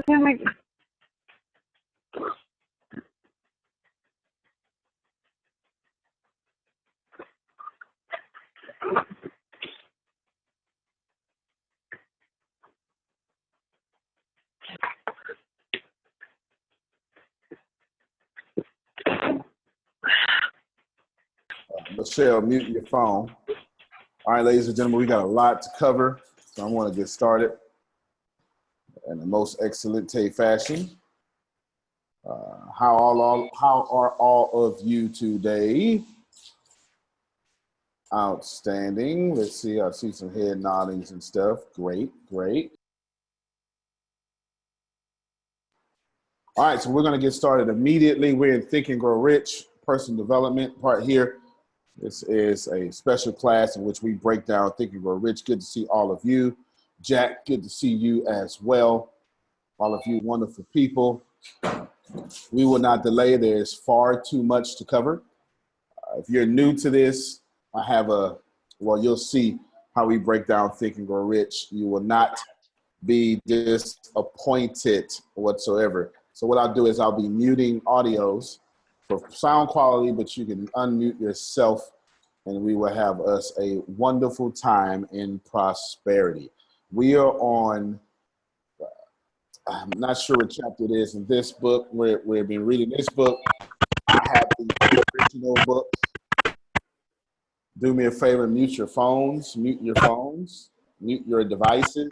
Can't make. Michelle, mute your phone. All right, ladies and gentlemen, we got a lot to cover, so I want to get started in the most excellent fashion. How are all of you today? Outstanding. Let's see. I see some head noddings and stuff. Great, great. All right, so we're going to get started immediately. We're in Think and Grow Rich, personal development part here. This is a special class in which we break down Think and Grow Rich. Good to see all of you. Jack, good to see you as well. All of you wonderful people. We will not delay. There's far too much to cover. If you're new to this, I have you'll see how we break down Think and Grow Rich. You will not be disappointed whatsoever. So what I'll do is I'll be muting audios for sound quality, but you can unmute yourself and we will have us a wonderful time in prosperity. We are on, I'm not sure what chapter it is in this book. We've been reading this book. I have the original book. Do me a favor, mute your phones, mute your devices.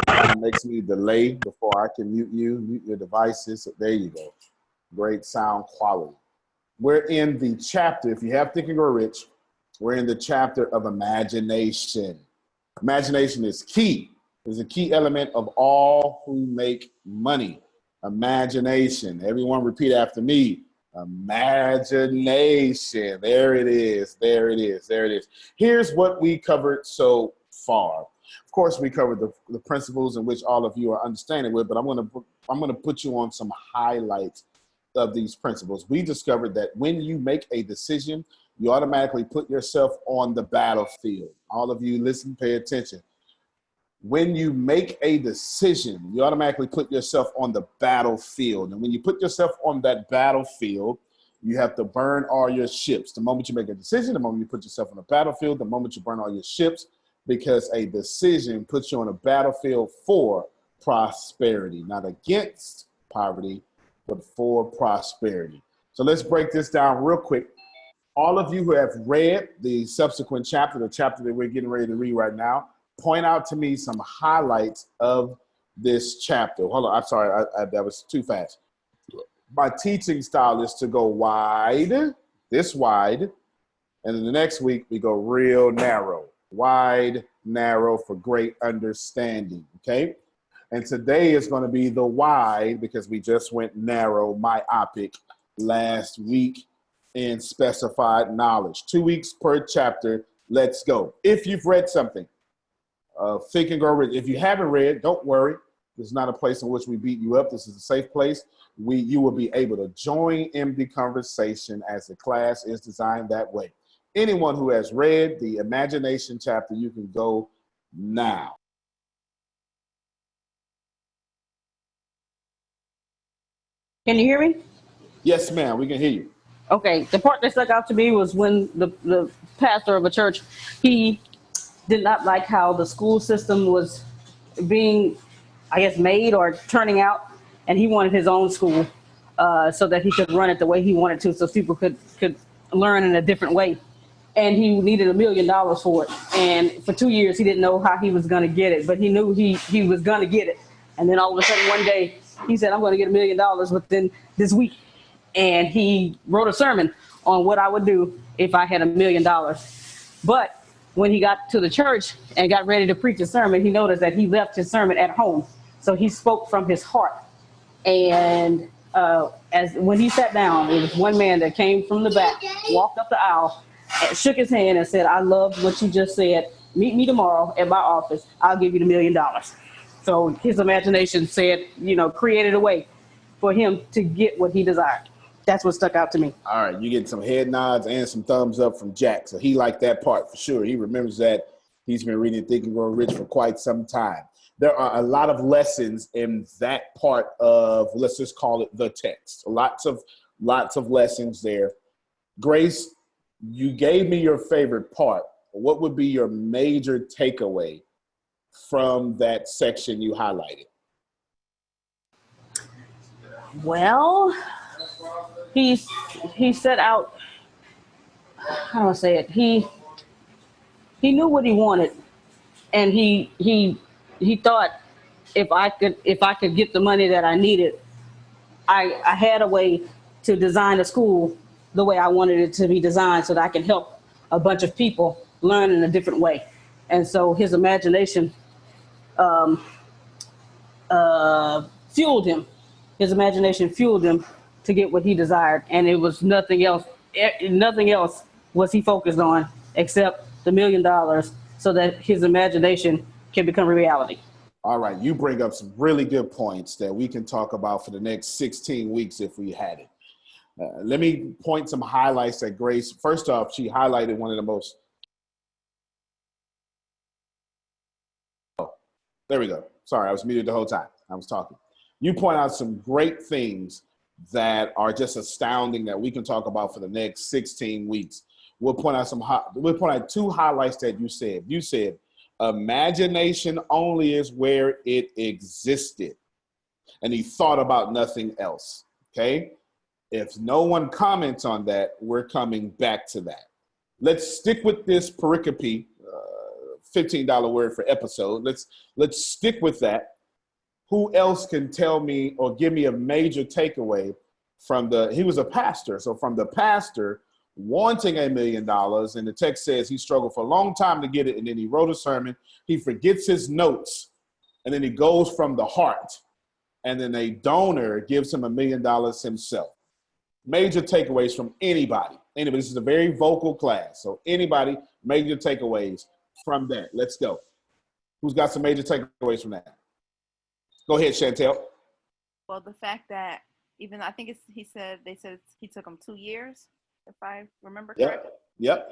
It makes me delay before I can mute you, mute your devices. So there you go. Great sound quality. We're in the chapter, if you have Think and Grow Rich, we're in the chapter of imagination. Imagination is key. It's a key element of all who make money. Imagination. Everyone repeat after me. Imagination. There it is. There it is. There it is. Here's what we covered so far. Of course, we covered the principles in which all of you are understanding with, but I'm going to put you on some highlights of these principles. We discovered that when you make a decision, you automatically put yourself on the battlefield. All of you listen, pay attention. When you make a decision, you automatically put yourself on the battlefield. And when you put yourself on that battlefield, you have to burn all your ships. The moment you make a decision, the moment you put yourself on the battlefield, the moment you burn all your ships, because a decision puts you on a battlefield for prosperity, not against poverty, but for prosperity. So let's break this down real quick. All of you who have read the subsequent chapter, the chapter that we're getting ready to read right now, point out to me some highlights of this chapter. Hold on, I'm sorry, that was too fast. My teaching style is to go wide, this wide, and then the next week we go real narrow. Wide, narrow for great understanding, okay? And today is going to be the wide because we just went narrow, myopic last week in specified knowledge. 2 weeks per chapter. Let's go. If you've read something, Think and Grow Rich. If you haven't read, don't worry. This is not a place in which we beat you up. This is a safe place. You will be able to join in the conversation as the class is designed that way. Anyone who has read the imagination chapter, you can go now. Can you hear me? Yes, ma'am. We can hear you. Okay. The part that stuck out to me was when the pastor of a church, he did not like how the school system was being, I guess, made or turning out, and he wanted his own school so that he could run it the way he wanted to, so people could learn in a different way. And he needed $1 million for it. And for 2 years, he didn't know how he was going to get it, but he knew he was going to get it. And then all of a sudden one day, he said, I'm going to get $1 million within this week. And he wrote a sermon on what I would do if I had $1 million. But when he got to the church and got ready to preach a sermon, he noticed that he left his sermon at home. So he spoke from his heart. And when he sat down, there was one man that came from the back, walked up the aisle, and shook his hand and said, I love what you just said. Meet me tomorrow at my office. I'll give you $1 million. So his imagination said, created a way for him to get what he desired. That's what stuck out to me. All right, you get some head nods and some thumbs up from Jack. So he liked that part for sure. He remembers that. He's been reading Think and Grow Rich for quite some time. there are a lot of lessons in that part of, let's just call it the text. Lots of lessons there. Grace, you gave me your favorite part. What would be your major takeaway from that section you highlighted? Well, he set out, how do I say it? He knew what he wanted, and he thought if I could get the money that I needed, I had a way to design a school the way I wanted it to be designed so that I can help a bunch of people learn in a different way. And so his imagination fueled him. His imagination fueled him to get what he desired, and it was nothing else. Nothing else was he focused on except the $1 million, so that his imagination can become a reality. All right, you bring up some really good points that we can talk about for the next 16 weeks if we had it. Let me point some highlights that Grace, first off, she highlighted one of the most, there we go. Sorry, I was muted the whole time. I was talking. You point out some great things that are just astounding that we can talk about for the next 16 weeks. We'll point out two highlights that you said. You said, imagination only is where it existed. And he thought about nothing else, okay? If no one comments on that, we're coming back to that. Let's stick with this pericope, $15 word for episode. Let's stick with that. Who else can tell me or give me a major takeaway from he was a pastor. So from the pastor wanting $1 million, and the text says he struggled for a long time to get it, and then he wrote a sermon. He forgets his notes, and then he goes from the heart, and then a donor gives him $1 million himself. Major takeaways from anybody. This is a very vocal class, so anybody, major takeaways from that. Let's go. Who's got some major takeaways from that? Go ahead, Chantel. Well, the fact that even, I think they said he took him 2 years, if I remember correctly. Yep.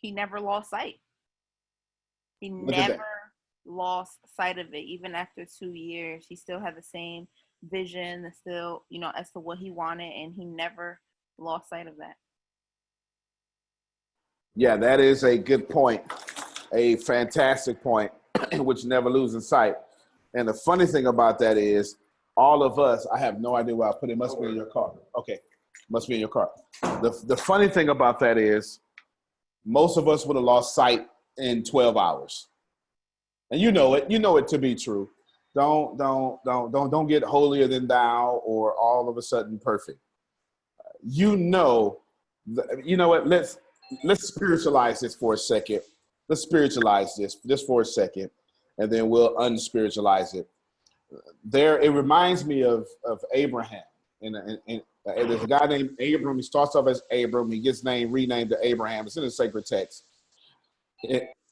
He never lost sight. He never lost sight of it. Even after 2 years, he still had the same vision, still, as to what he wanted, and he never lost sight of that. Yeah, that is a good point. A fantastic point, which never losing sight. And the funny thing about that is, all of us, I have no idea where I put it. It must be in your car. Okay, must be in your car. The funny thing about that is, most of us would have lost sight in 12 hours. And you know it to be true. Don't get holier than thou or all of a sudden perfect. You know what? Let's spiritualize this for a second. Let's spiritualize this just for a second, and then we'll unspiritualize it. It reminds me of Abraham. And there's a guy named Abram. He starts off as Abram. He gets renamed to Abraham. It's in the sacred text.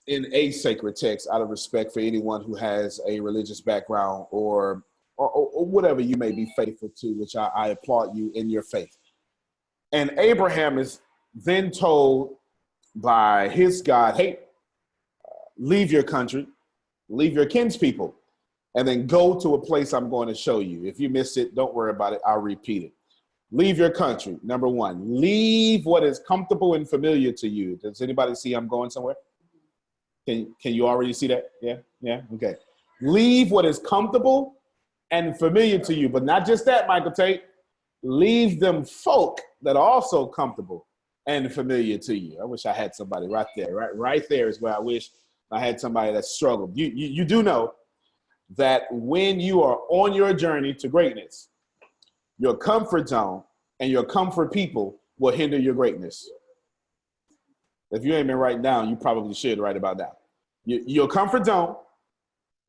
In a sacred text, out of respect for anyone who has a religious background or whatever you may be faithful to, which I applaud you in your faith. And Abraham is then told by his God, hey, leave your country, leave your kinspeople, and then go to a place I'm going to show you. If you missed it, don't worry about it. I'll repeat it. Leave your country, number one. Leave what is comfortable and familiar to you. Does anybody see I'm going somewhere? Can you already see that? Yeah, okay. Leave what is comfortable and familiar to you, but not just that, Michael Tate. Leave them folk that are also comfortable and familiar to you. I wish I had somebody right there. Right there is where I wish I had somebody that struggled. You do know that when you are on your journey to greatness, your comfort zone and your comfort people will hinder your greatness. If you ain't been writing down, you probably should write about that. Your comfort zone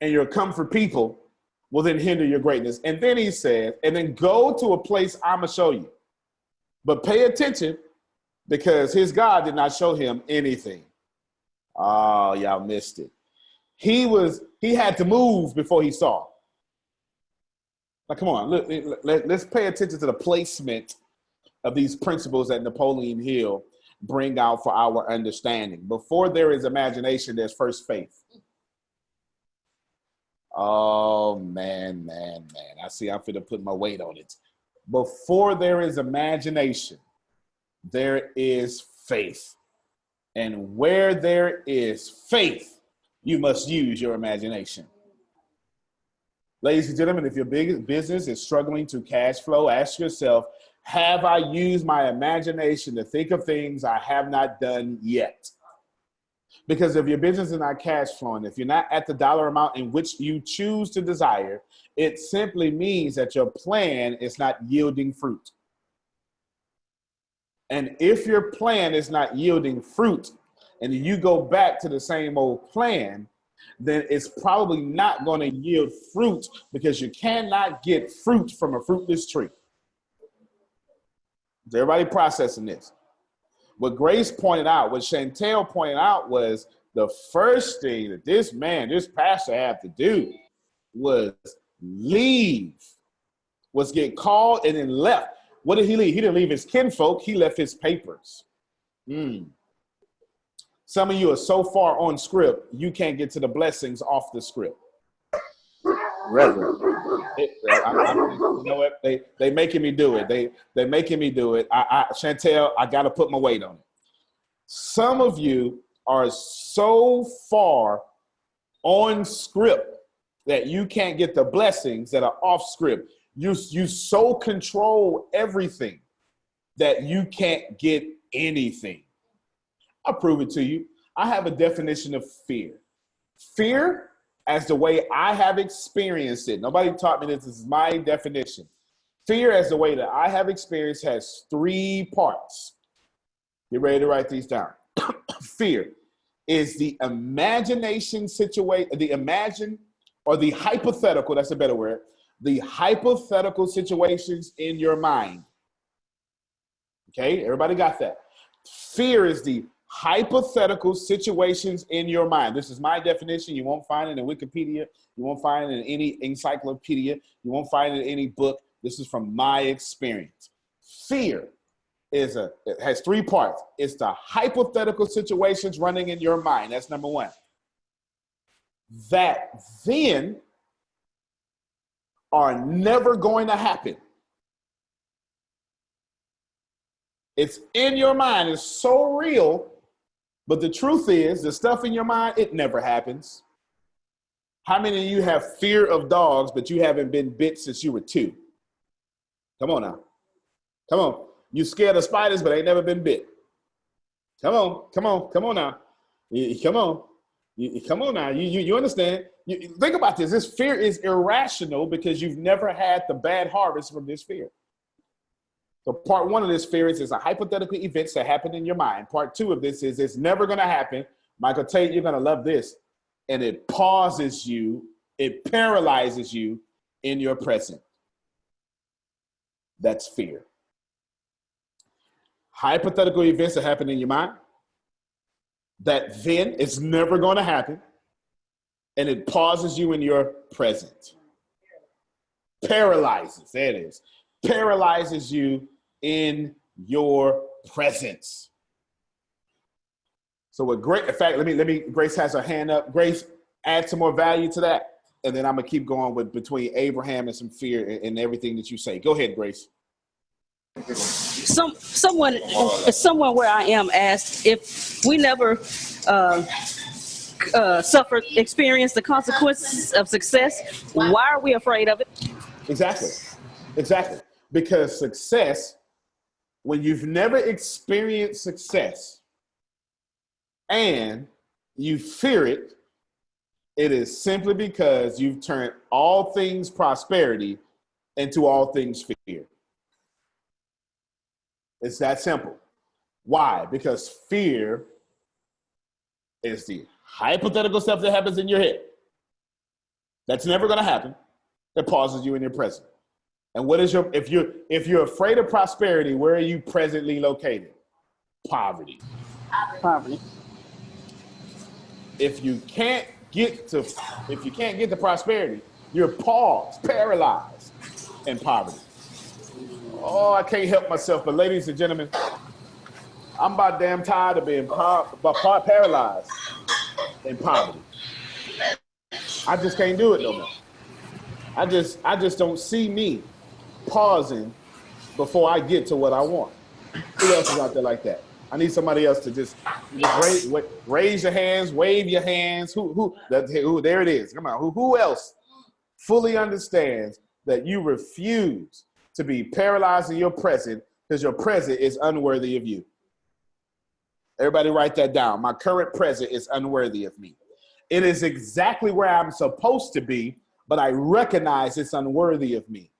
and your comfort people will then hinder your greatness. And then he said, and then go to a place I'm going to show you. But pay attention, because his God did not show him anything. Oh, y'all missed it. He had to move before he saw. Now, come on, look, let's pay attention to the placement of these principles that Napoleon Hill bring out for our understanding. Before there is imagination, there's first faith. Oh, man. I see I'm finna put my weight on it. Before there is imagination, there is faith. And where there is faith, you must use your imagination. Ladies and gentlemen, if your big business is struggling to cash flow, ask yourself, have I used my imagination to think of things I have not done yet? Because if your business is not cash flowing, if you're not at the dollar amount in which you choose to desire, it simply means that your plan is not yielding fruit. And if your plan is not yielding fruit and you go back to the same old plan, then it's probably not going to yield fruit, because you cannot get fruit from a fruitless tree. Is everybody processing this? What Grace pointed out, what Chantel pointed out, was the first thing that this pastor had to do was leave, was get called and then left. What did he leave? He didn't leave his kinfolk. He left his papers. Some of you are so far on script, you can't get to the blessings off the script. Reverend. You know what? They making me do it. They making me do it. Chantel, I got to put my weight on it. Some of you are so far on script that you can't get the blessings that are off script. You so control everything that you can't get anything. I'll prove it to you. I have a definition of fear. Fear, as the way I have experienced it. Nobody taught me this. This is my definition. Fear, as the way that I have experienced, has 3 parts. Get ready to write these down. Fear is the imagination situation, the hypothetical, that's a better word, the hypothetical situations in your mind. Okay, everybody got that? Fear is the hypothetical situations in your mind. This is my definition. You won't find it in Wikipedia. You won't find it in any encyclopedia. You won't find it in any book. This is from my experience. Fear it has 3 parts. It's the hypothetical situations running in your mind. That's number 1. That then are never going to happen. It's in your mind. It's so real. But the truth is, the stuff in your mind, it never happens. How many of you have fear of dogs, but you haven't been bit since you were 2? Come on now. Come on. You scared of spiders, but ain't never been bit. Come on now. Come on now. You understand? Think about this. This fear is irrational because you've never had the bad harvest from this fear. So part 1 of this fear is a hypothetical events that happen in your mind. Part 2 of this is it's never going to happen. Michael Tate, you're going to love this. And it pauses you. It paralyzes you in your present. That's fear. Hypothetical events that happen in your mind that then is never going to happen. And it pauses you in your present. Paralyzes. There it is. Paralyzes you in your presence. So what great, in fact, let me, Grace has her hand up. Grace, add some more value to that. And then I'm gonna keep going with between Abraham and some fear and everything that you say. Go ahead, Grace. Someone where I am asked if we never experience the consequences of success, why are we afraid of it? Exactly. Because success, when you've never experienced success and you fear it, it is simply because you've turned all things prosperity into all things fear. It's that simple. Why? Because fear is the hypothetical stuff that happens in your head. That's never going to happen. That pauses you in your present. And what is if you're afraid of prosperity, where are you presently located? Poverty. If you can't get to prosperity, you're paused, paralyzed in poverty. Oh, I can't help myself. But ladies and gentlemen, I'm about damn tired of being paralyzed in poverty. I just can't do it no more. I just don't see me pausing before I get to what I want. Who else is out there like that? I need somebody else to just raise your hands, wave your hands. Who? There it is. Come on. Who else fully understands that you refuse to be paralyzed in your present because your present is unworthy of you? Everybody write that down. My current present is unworthy of me. It is exactly where I'm supposed to be, but I recognize it's unworthy of me.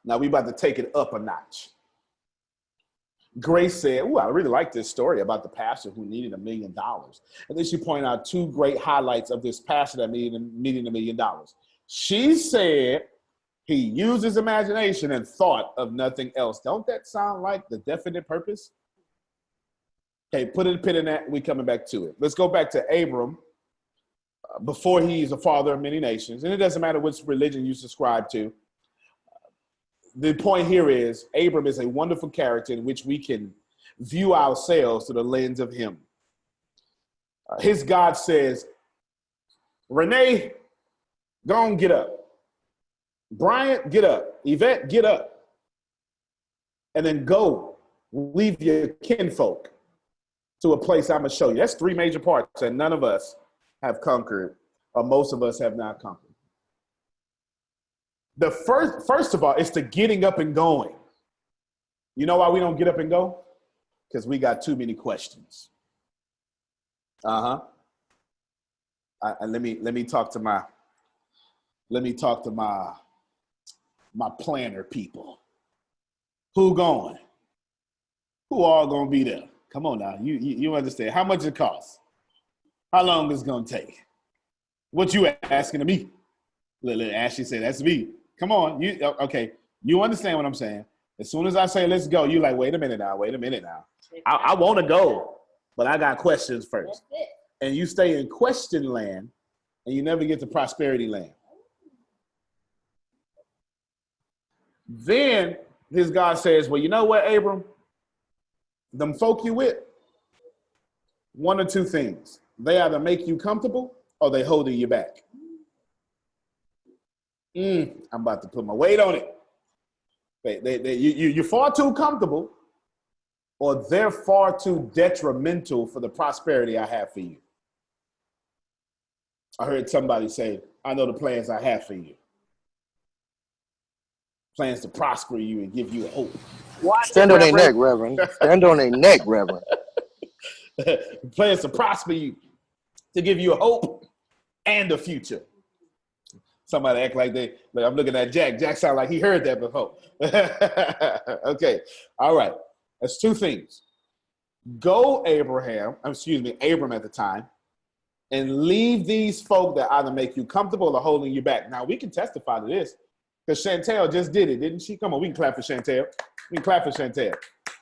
Now we about to take it up a notch. Grace said, "Ooh, I really like this story about the pastor who needed $1 million." And then she pointed out two great highlights of this pastor that needed $1 million. She said he used his imagination and thought of nothing else. Don't that sound like the definite purpose? Okay, put a pin in that. We're coming back to it. Let's go back to Abram before he's a father of many nations. And it doesn't matter which religion you subscribe to. The point here is Abram is a wonderful character in which we can view ourselves through the lens of him. His God says, Renee, go on, get up. Bryant, get up. Yvette, get up. And then go leave your kinfolk to a place I'm going to show you. That's three major parts that none of us have conquered, or most of us have not conquered. The first of all, is the getting up and going. You know why we don't get up and go? Because we got too many questions. Let me talk to my planner people. Who going? Who all gonna be there? Come on now, you understand how much it costs? How long it's gonna take? What you asking to me? Ashley said, "That's me." Come on, okay? You understand what I'm saying? As soon as I say let's go, you like, wait a minute now. I want to go, but I got questions first. And you stay in question land, and you never get to prosperity land. Then his God says, well, you know what, Abram? Them folk you with, one or two things. They either make you comfortable or they holding you back. I'm about to put my weight on it. You're far too comfortable, or they're far too detrimental for the prosperity I have for you. I heard somebody say, I know the plans I have for you. Plans to prosper you and give you hope. Stand on their neck, Reverend. Stand on their neck, Reverend. Plans to prosper you, to give you a hope and a future. Somebody act like I'm looking at Jack. Jack sound like he heard that before. Okay, all right. That's two things. Go, Abram at the time, and leave these folk that either make you comfortable or holding you back. Now, we can testify to this because Chantel just did it, didn't she? Come on, we can clap for Chantel.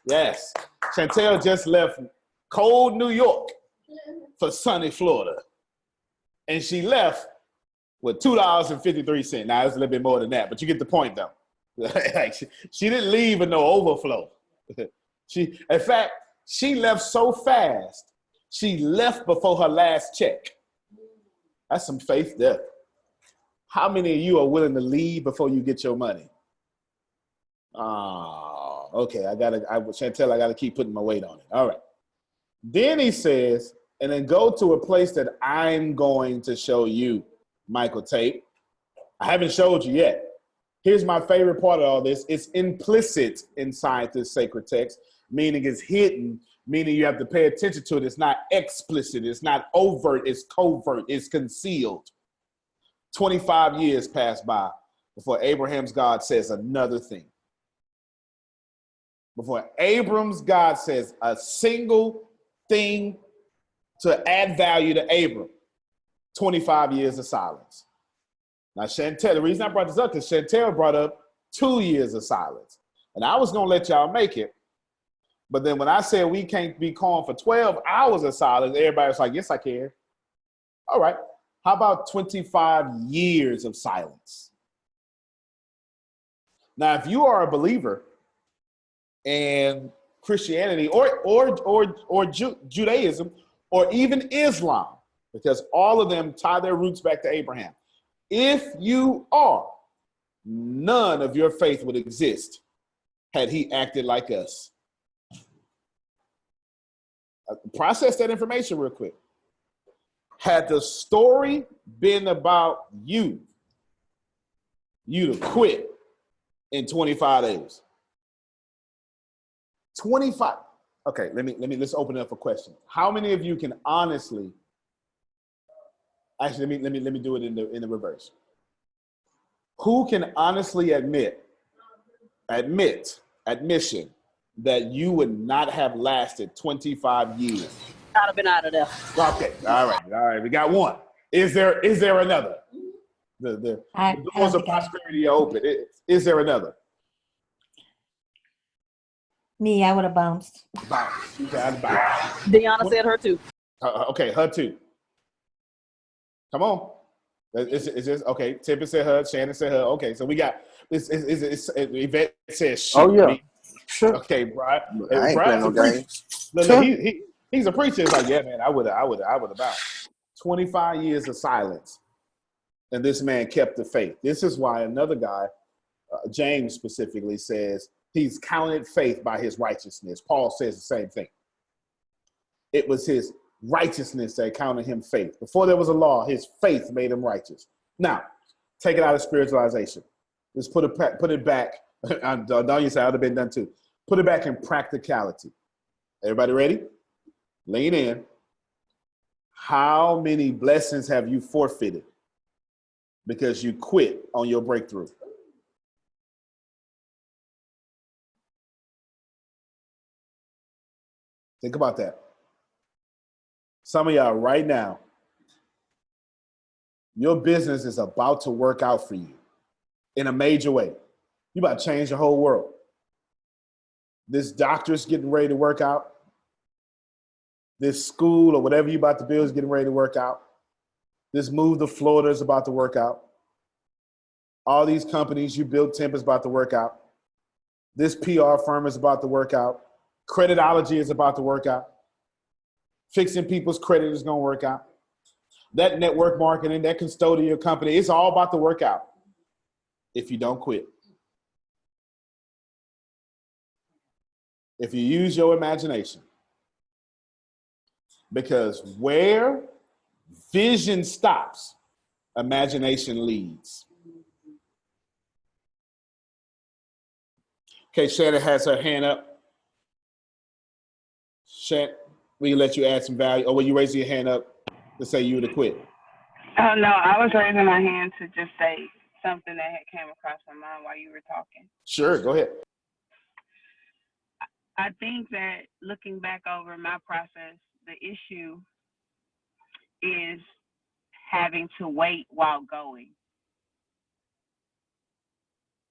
Yes. Chantel just left cold New York for sunny Florida. And she left with $2.53. Now, it's a little bit more than that, but you get the point, though. she didn't leave with no overflow. In fact, she left so fast, she left before her last check. That's some faith there. How many of you are willing to leave before you get your money? Okay, Chantel, I gotta keep putting my weight on it. All right. Then he says, and then go to a place that I'm going to show you, Michael Tate. I haven't showed you yet. Here's my favorite part of all this. It's implicit inside this sacred text, meaning it's hidden, meaning you have to pay attention to it. It's not explicit. It's not overt. It's covert. It's concealed. 25 years pass by before Abraham's God says another thing. Before Abram's God says a single thing to add value to Abram, 25 years of silence. Now, Chantel, the reason I brought this up is Chantel brought up 2 years of silence. And I was going to let y'all make it. But then when I said we can't be calm for 12 hours of silence, everybody was like, yes, I can. All right. How about 25 years of silence? Now, if you are a believer in Christianity or Judaism or even Islam, because all of them tie their roots back to Abraham. If you are, none of your faith would exist had he acted like us. Process that information real quick. Had the story been about you, you'd have quit in 25 days. 25. Okay, let's open it up for questions. How many of you can honestly, actually let me do it in the reverse. Who can honestly admission that you would not have lasted 25 years? I'd have been out of there. Okay, all right. We got one. Is there another? The doors of prosperity are open. Is there another? Me, I would have bounced. Bounce. Bounce. Deanna said her too. Okay, her too. Come on. Is this okay? Tippett said her. Shannon said her. Okay, so we got this. Yvette says she. Oh yeah, sure. Okay, Brian. I ain't playing no games. Look, Sure. he's a preacher. It's like, yeah, man, I would have bounced. 25 years of silence, and this man kept the faith. This is why another guy, James specifically, says he's counted faith by his righteousness. Paul says the same thing. It was his righteousness that counted him faith. Before there was a law, his faith made him righteous. Now, take it out of spiritualization. Let's put it back. Don't you say I'd have been done too. Put it back in practicality. Everybody ready? Lean in. How many blessings have you forfeited because you quit on your breakthrough? Think about that. Some of y'all right now, your business is about to work out for you in a major way. You about to change the whole world. This doctor's getting ready to work out. This school or whatever you're about to build is getting ready to work out. This move to Florida is about to work out. All these companies you built, Temp, is about to work out. This PR firm is about to work out. Creditology is about to work out. Fixing people's credit is going to work out. That network marketing, that custodial company, it's all about to work out if you don't quit. If you use your imagination. Because where vision stops, imagination leads. Okay, Shannon has her hand up. Shannon, we let you add some value. Or will you raise your hand up to say you would have quit? Oh, no, I was raising my hand to just say something that had came across my mind while you were talking. Sure, go ahead. I think that looking back over my process, the issue is having to wait while going.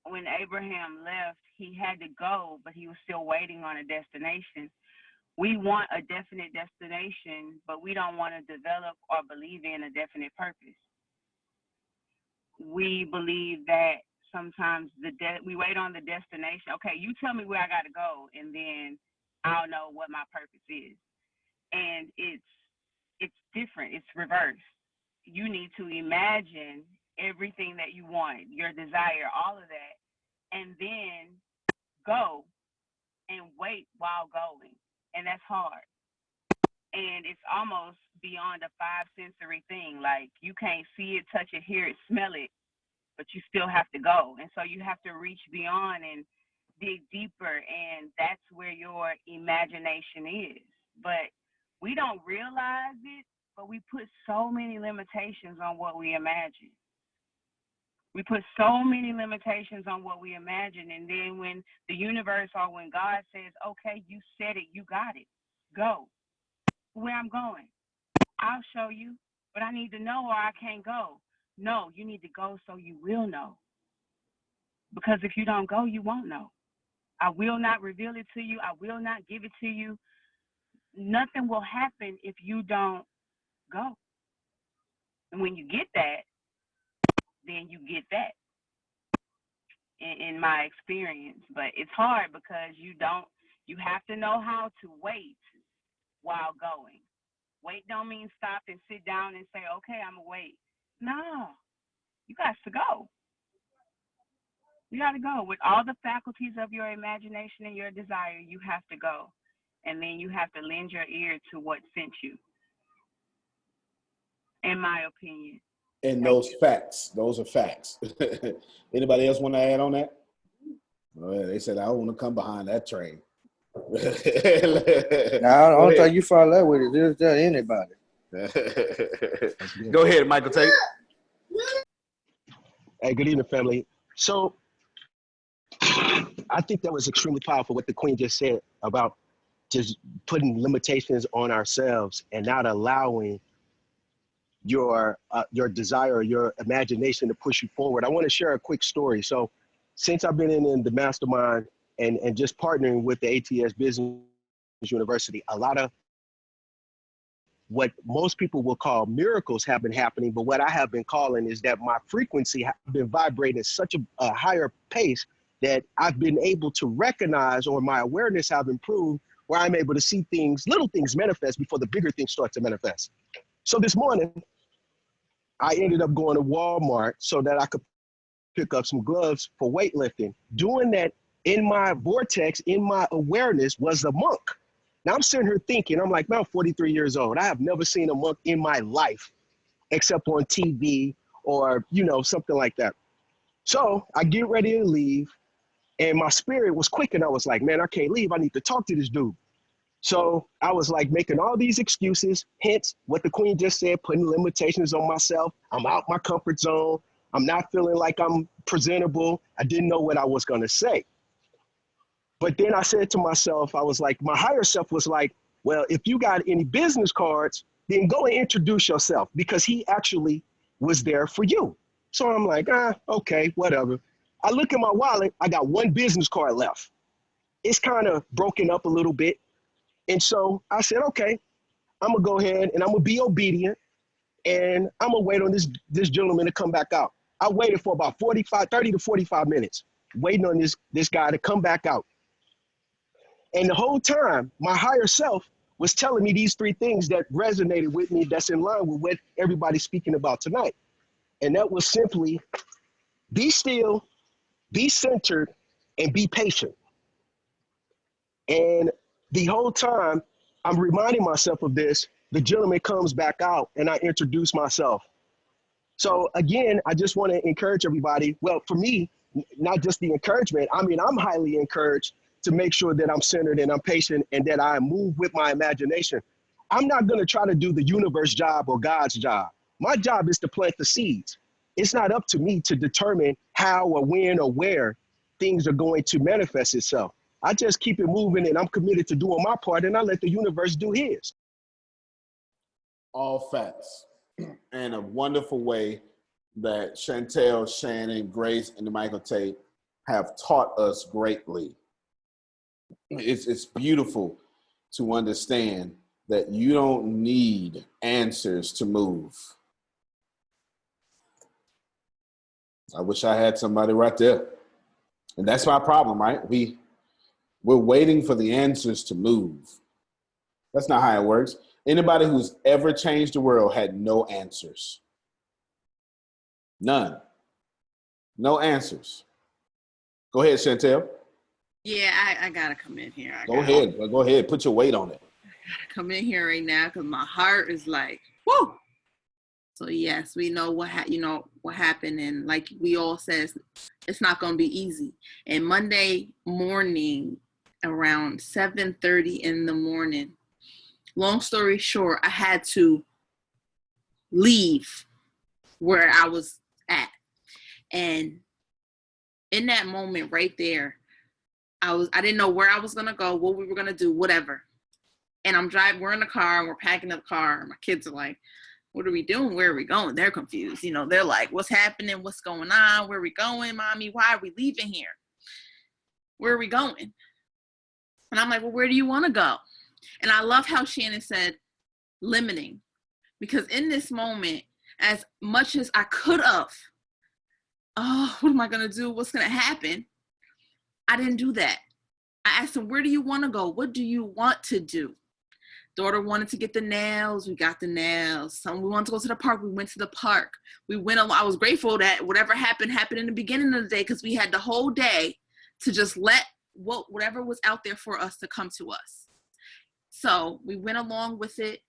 When Abraham left, he had to go, but he was still waiting on a destination. We want a definite destination, but we don't want to develop or believe in a definite purpose. We believe that sometimes we wait on the destination. Okay, you tell me where I got to go, and then I'll know what my purpose is. And it's different. It's reversed. You need to imagine everything that you want, your desire, all of that, and then go and wait while going. And that's hard. And it's almost beyond a five sensory thing. Like you can't see it, touch it, hear it, smell it, but you still have to go. And so you have to reach beyond and dig deeper. And that's where your imagination is. But we don't realize it, but we put so many limitations on what we imagine. We put so many limitations on what we imagine. And then when the universe or when God says, okay, you said it, you got it, go. Where I'm going, I'll show you, but I need to know or I can't go. No, you need to go so you will know. Because if you don't go, you won't know. I will not reveal it to you. I will not give it to you. Nothing will happen if you don't go. And when you get that, then you get that in my experience. But it's hard because you have to know how to wait while going. Wait don't mean stop and sit down and say, okay, I'm gonna wait. No, you got to go. You got to go with all the faculties of your imagination and your desire. You have to go, and then you have to lend your ear to what sent you. In my opinion. And those facts, those are facts. Anybody else want to add on that? Oh, yeah, they said I don't want to come behind that train. Now, I don't think you follow that with it. Just anybody. Go ahead, Michael Tate. Hey, good evening, family. So I think that was extremely powerful what the Queen just said about just putting limitations on ourselves and not allowing your desire, your imagination to push you forward. I want to share a quick story. So since I've been in the mastermind and just partnering with the ATS Business University, a lot of what most people will call miracles have been happening, but what I have been calling is that my frequency has been vibrating at such a higher pace that I've been able to recognize, or my awareness have improved, where I'm able to see things, little things manifest before the bigger things start to manifest. So this morning, I ended up going to Walmart so that I could pick up some gloves for weightlifting. Doing that in my vortex, in my awareness, was a monk. Now I'm sitting here thinking, I'm like, man, I'm 43 years old. I have never seen a monk in my life except on TV or, something like that. So I get ready to leave and my spirit was quick and I was like, man, I can't leave. I need to talk to this dude. So I was like making all these excuses, hence what the Queen just said, putting limitations on myself. I'm out my comfort zone. I'm not feeling like I'm presentable. I didn't know what I was going to say. But then I said to myself, I was like, my higher self was like, well, if you got any business cards, then go and introduce yourself, because he actually was there for you. So I'm like, okay, whatever. I look at my wallet, I got one business card left. It's kind of broken up a little bit. And so I said, okay, I'm gonna go ahead and I'm gonna be obedient and I'm gonna wait on this gentleman to come back out. I waited for about 30 to 45 minutes, waiting on this guy to come back out. And the whole time, my higher self was telling me these three things that resonated with me, that's in line with what everybody's speaking about tonight. And that was simply be still, be centered, and be patient. And the whole time I'm reminding myself of this, the gentleman comes back out and I introduce myself. So again, I just want to encourage everybody. Well, for me, not just the encouragement, I mean, I'm highly encouraged to make sure that I'm centered and I'm patient and that I move with my imagination. I'm not going to try to do the universe job or God's job. My job is to plant the seeds. It's not up to me to determine how or when or where things are going to manifest itself. I just keep it moving and I'm committed to doing my part and I let the universe do his. All facts. And a wonderful way that Chantel, Shannon, Grace, and Michael Tate have taught us greatly. It's beautiful to understand that you don't need answers to move. I wish I had somebody right there. And that's my problem, right? We're waiting for the answers to move. That's not how it works. Anybody who's ever changed the world had no answers. None. No answers. Go ahead, Chantel. Yeah, I gotta come in here. Go ahead. Put your weight on it. I gotta come in here right now because my heart is like, whoo. So yes, we know what happened, and like we all said, it's not gonna be easy. And Monday morning, around 7:30 in the morning. Long story short, I had to leave where I was at. And in that moment right there, I didn't know where I was going to go, what we were going to do, whatever. And we're in the car and we're packing up the car. And my kids are like, what are we doing? Where are we going? They're confused. They're like, what's happening? What's going on? Where are we going, Mommy? Why are we leaving here? Where are we going? And I'm like, well, where do you want to go? And I love how Shannon said limiting, because in this moment, as much as I could have, what am I going to do? What's going to happen? I didn't do that. I asked him, where do you want to go? What do you want to do? Daughter wanted to get the nails. We got the nails. We wanted to go to the park. We went to the park. We went along. I was grateful that whatever happened in the beginning of the day, because we had the whole day to just let whatever was out there for us to come to us. So we went along with it.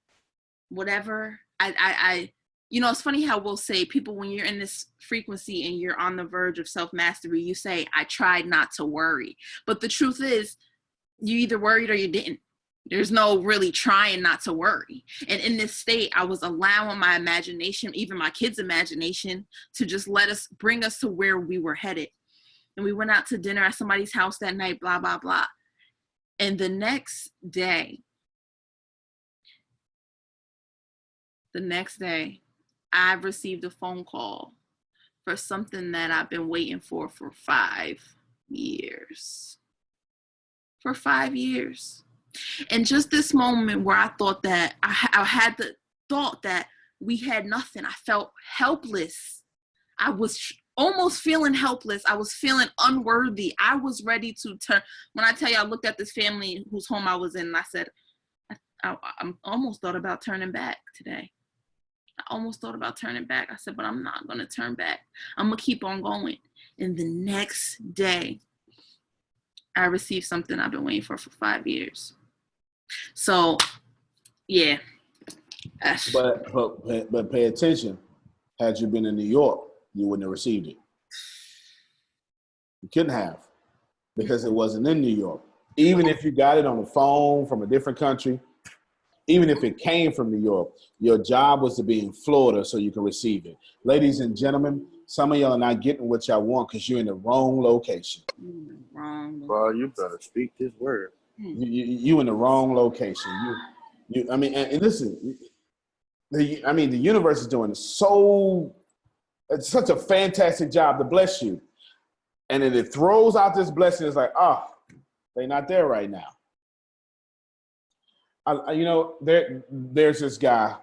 Whatever. It's funny how we'll say, people, when you're in this frequency and you're on the verge of self-mastery, you say, I tried not to worry. But the truth is, you either worried or you didn't. There's no really trying not to worry. And in this state, I was allowing my imagination, even my kids' imagination, to just bring us to where we were headed. And we went out to dinner at somebody's house that night, blah, blah, blah. And the next day, I received a phone call for something that I've been waiting for 5 years. For 5 years. And just this moment where I thought that I had the thought that we had nothing. I felt helpless. I was almost feeling helpless. I was feeling unworthy. I was ready to turn. When I tell you, I looked at this family whose home I was in, and I said, I almost thought about turning back today. I almost thought about turning back. I said, but I'm not going to turn back. I'm going to keep on going. And the next day, I received something I've been waiting for 5 years. So, yeah. But pay attention. Had you been in New York, you wouldn't have received it. You couldn't have, because it wasn't in New York. Even if you got it on the phone from a different country, even if it came from New York, your job was to be in Florida so you can receive it. Ladies and gentlemen, some of y'all are not getting what y'all want because you're in the wrong location. Well, you better speak this word. You in the wrong location. And listen, the universe is doing it's such a fantastic job to bless you. And then it throws out this blessing. It's like, they're not there right now. There's this guy.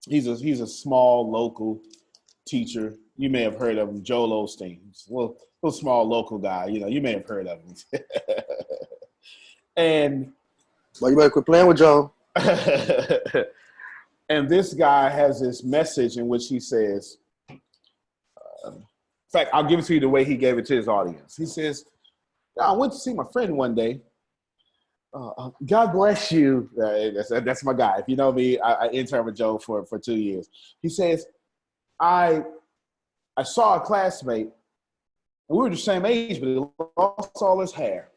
He's a small local teacher. You may have heard of him, Joel Osteen. Well, a small local guy. You may have heard of him. And Well, you better quit playing with Joe. And this guy has this message in which he says, in fact, I'll give it to you the way he gave it to his audience. He says, I went to see my friend one day. God bless you. That's my guy. If you know me, I interned with Joe for 2 years. He says, I saw a classmate. We were the same age, but he lost all his hair.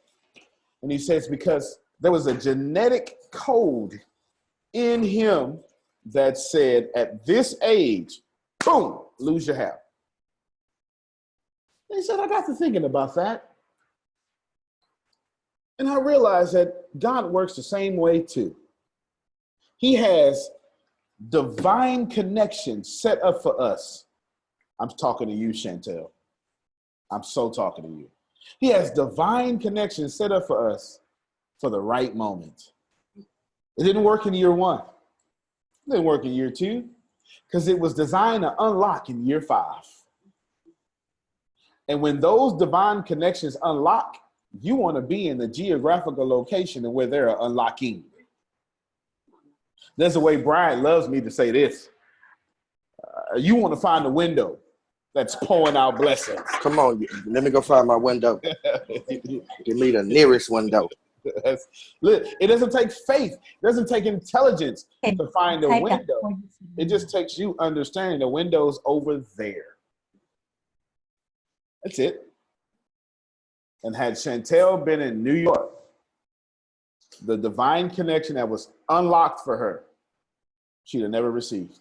And he says, because there was a genetic code in him that said, at this age, boom, lose your hair. And he said, I got to thinking about that. And I realized that God works the same way too. He has divine connections set up for us. I'm talking to you, Chantel. I'm so talking to you. He has divine connections set up for us for the right moment. It didn't work in year 1. It didn't work in year 2 because it was designed to unlock in year 5. And when those divine connections unlock, you want to be in the geographical location where they're unlocking. There's a way Brian loves me to say this. You want to find a window that's pouring out blessings. Come on, let me go find my window. Give me the nearest window. It doesn't take faith. It doesn't take intelligence to find a window. It just takes you understanding the window's over there. That's it. And had Chantel been in New York, the divine connection that was unlocked for her, she'd have never received.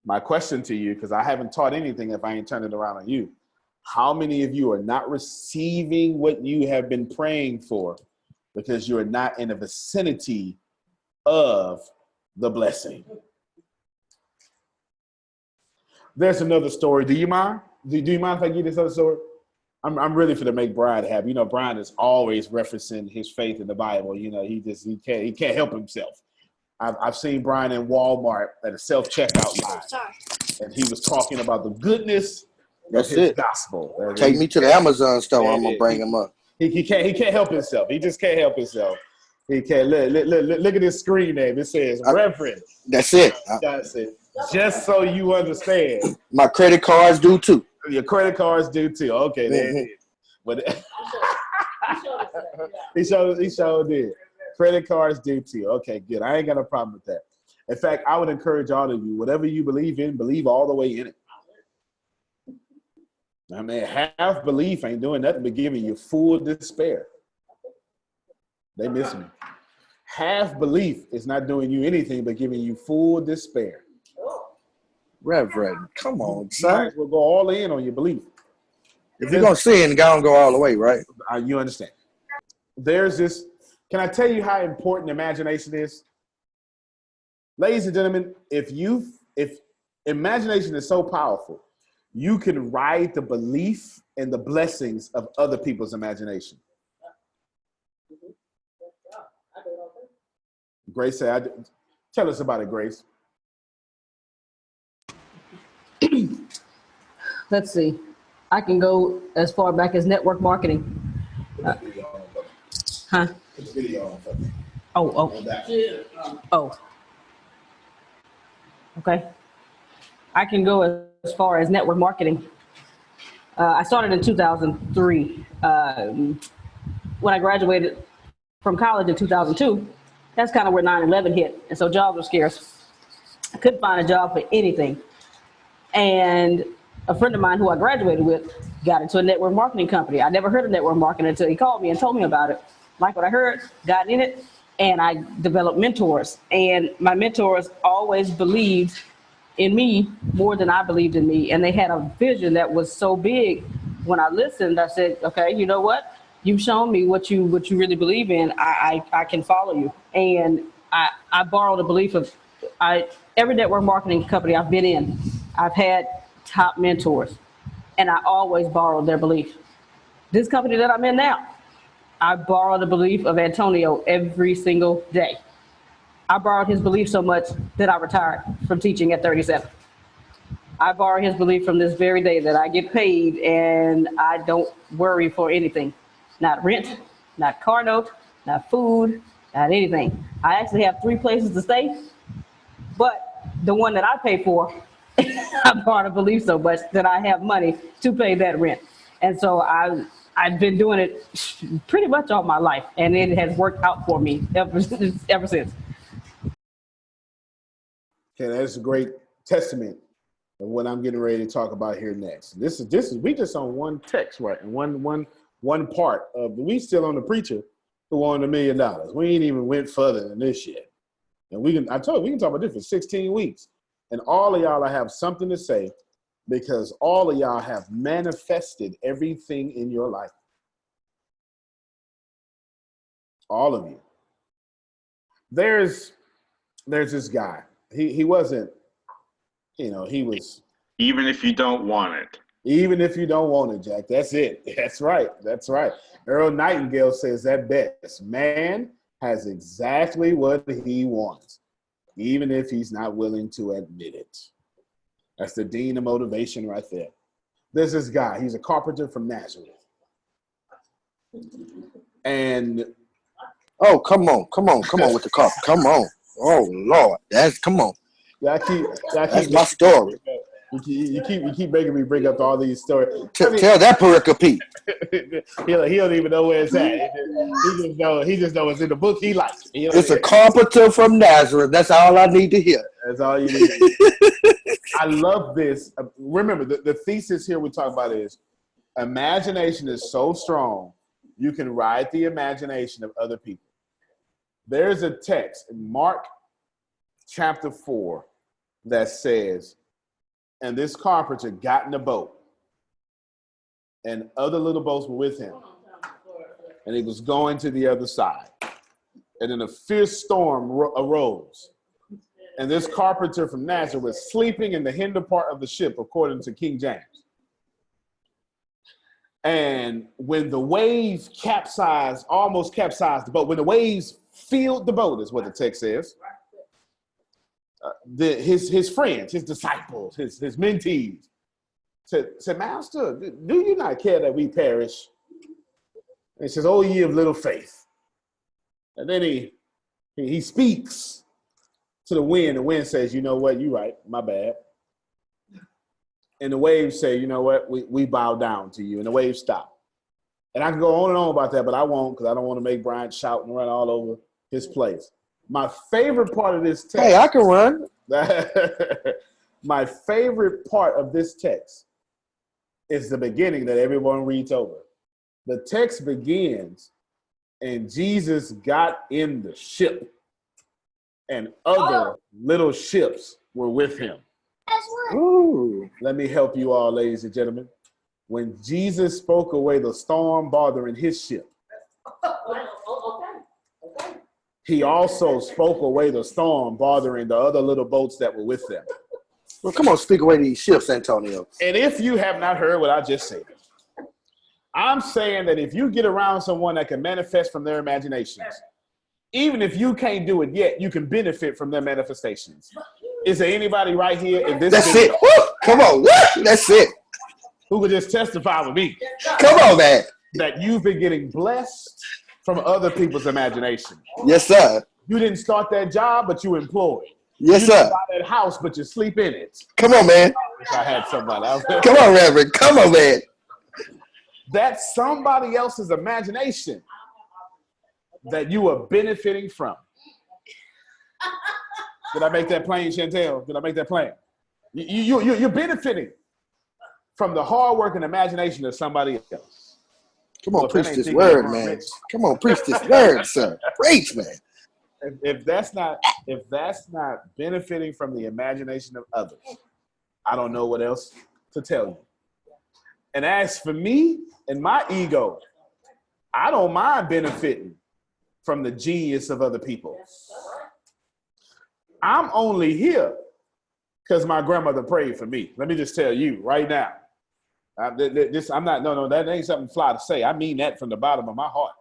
My question to you, because I haven't taught anything if I ain't turned it around on you, how many of you are not receiving what you have been praying for because you are not in the vicinity of the blessing? There's another story. Do you mind? Do you mind if I give this other story? I'm really for to make Brian happy. Brian is always referencing his faith in the Bible. He can't help himself. I've seen Brian in Walmart at a self-checkout line, and he was talking about the goodness of his gospel. Take me to the Amazon store. I'm gonna bring him up. He can't help himself. He just can't help himself. Okay, look at this screen name. It says Reverend. That's it. That's it. Just so you understand. My credit cards do too. Your credit cards do too. Okay, there it is. But he showed did. Credit cards do too. Okay, good. I ain't got a problem with that. In fact, I would encourage all of you, whatever you believe in, believe all the way in it. I mean, half belief ain't doing nothing but giving you full despair. They miss me. Half belief is not doing you anything but giving you full despair. Reverend, come on, You might son. as well go all in on your belief. If you're going to sin, go all the way, right? You understand. There's this. Can I tell you how important imagination is? Ladies and gentlemen, if imagination is so powerful, you can ride the belief and the blessings of other people's imagination. Grace said, tell us about it, Grace. Let's see. I can go as far back as network marketing. Huh? Oh. Okay. I can go as far as network marketing. I started in 2003. When I graduated from college in 2002, that's kind of where 9/11 hit. And so jobs were scarce. I couldn't find a job for anything. And a friend of mine who I graduated with got into a network marketing company. I never heard of network marketing until he called me and told me about it. Like what I heard, got in it, and I developed mentors. And my mentors always believed in me more than I believed in me. And they had a vision that was so big. When I listened, I said, okay, you know what? You've shown me what you really believe in. I can follow you. And I borrowed the belief of every network marketing company I've been in, I've had top mentors, and I always borrowed their belief. This company that I'm in now, I borrow the belief of Antonio every single day. I borrowed his belief so much that I retired from teaching at 37. I borrow his belief from this very day that I get paid and I don't worry for anything. Not rent, not car note, not food, not anything. I actually have 3 places to stay, but the one that I pay for, I borrow the belief so much that I have money to pay that rent. And so I've been doing it pretty much all my life, and it has worked out for me ever since. Okay, that's a great testament of what I'm getting ready to talk about here next. This is we just on one text, right? And one part of we still on the preacher who won $1 million. We ain't even went further than this yet. And we can talk about this for 16 weeks. And all of y'all have something to say because all of y'all have manifested everything in your life. All of you. There's this guy. He wasn't, he was. Even if you don't want it. Even if you don't want it, Jack. That's it. That's right. That's right. Earl Nightingale says that best. Man has exactly what he wants, even if he's not willing to admit it. That's the dean of motivation right there. There's this guy. He's a carpenter from Nazareth. And oh, come on with the carpet. Come on. Oh Lord, come on. That's my story. You keep making me bring up all these stories. Tell that pericope. he don't even know where it's at. He just know it's in the book he likes. It's a carpenter from Nazareth. That's all I need to hear. That's all you need to hear. I love this. Remember, the thesis here we talk about is imagination is so strong, you can ride the imagination of other people. There's a text in Mark chapter 4 that says, and this carpenter got in a boat, and other little boats were with him, and he was going to the other side. And then a fierce storm arose, and this carpenter from Nazareth was sleeping in the hinder part of the ship, according to King James. And when the waves almost capsized the boat, when the waves filled the boat, is what the text says, his friends, his disciples, his mentees said, Master, do you not care that we perish? And he says, oh, ye of little faith. And then he speaks to the wind. The wind says, you know what, you're right, my bad. And the waves say, you know what, we bow down to you. And the waves stop. And I can go on and on about that, but I won't because I don't want to make Brian shout and run all over his place. My favorite part of this text. Hey, I can run. My favorite part of this text is the beginning that everyone reads over. The text begins, and Jesus got in the ship, and other little ships were with him. Ooh. Let me help you all, ladies and gentlemen. When Jesus spoke away the storm bothering his ship, he also spoke away the storm bothering the other little boats that were with them. Well, come on, speak away these ships, Antonio. And if you have not heard what I just said, I'm saying that if you get around someone that can manifest from their imaginations, even if you can't do it yet, you can benefit from their manifestations. Is there anybody right here in this That's video it. Woo! Come on. Woo! That's it. who could just testify with me Come on, man. that you've been getting blessed from other people's imagination? Yes, sir. You didn't start that job, but you employed. Yes, You didn't sir. buy that house, but you sleep in it. Come on, man. I wish I had somebody. Come on, Reverend. Come on, man. That's somebody else's imagination that you are benefiting from. Did I make that plain, Chantel? Did I make that plain? You're benefiting from the hard work and imagination of somebody else. Come on, Well, if preach that ain't this thinking word, about man. rich. Come on, preach this word, sir. Preach, man. If that's not benefiting from the imagination of others, I don't know what else to tell you. And as for me and my ego, I don't mind benefiting from the genius of other people. I'm only here because my grandmother prayed for me. Let me just tell you right now. That ain't something fly to say. I mean that from the bottom of my heart.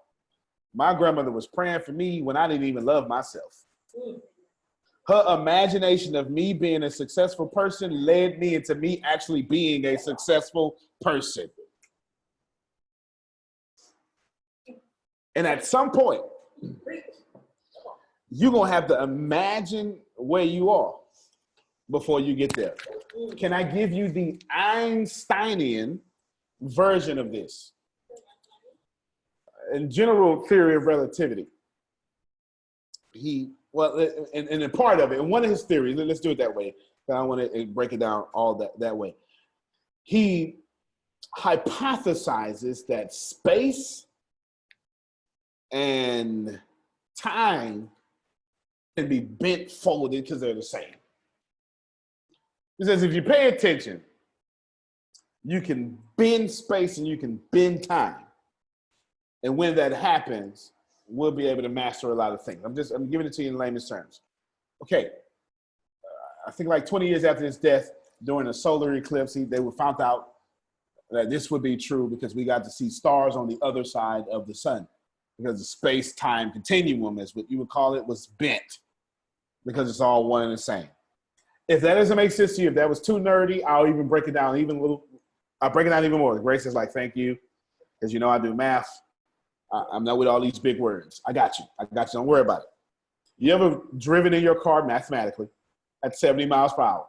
My grandmother was praying for me when I didn't even love myself. Her imagination of me being a successful person led me into me actually being a successful person. And at some point, you're going to have to imagine where you are before you get there. Can I give you the Einsteinian version of this? In general theory of relativity, and a part of it, and one of his theories, let's do it that way, I don't want to break it down all that way. He hypothesizes that space and time can be bent forwarded because they're the same. He says if you pay attention, you can bend space and you can bend time. And when that happens, we'll be able to master a lot of things. I'm giving it to you in layman's terms. Okay, I think like 20 years after his death, during a solar eclipse, they found out that this would be true because we got to see stars on the other side of the sun because the space-time continuum, is what you would call it, was bent because it's all one and the same. If that doesn't make sense to you, if that was too nerdy, I'll even break it down I'll break it down even more. Grace is like, thank you, because you know I do math. I'm not with all these big words. I got you. Don't worry about it. You ever driven in your car mathematically at 70 miles per hour,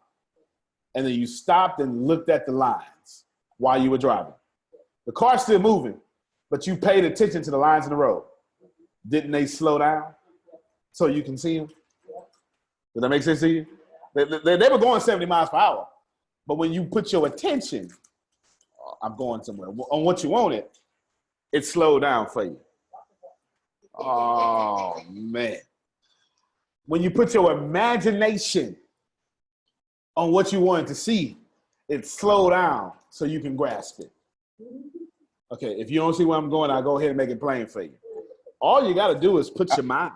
and then you stopped and looked at the lines while you were driving? The car's still moving, but you paid attention to the lines in the road. Didn't they slow down so you can see them? Does that make sense to you? They were going 70 miles per hour, but when you put your attention, I'm going somewhere, on what you wanted, it slowed down for you. Oh, man. When you put your imagination on what you wanted to see, it slowed down so you can grasp it. Okay, if you don't see where I'm going, I'll go ahead and make it plain for you. All you got to do is put your mind.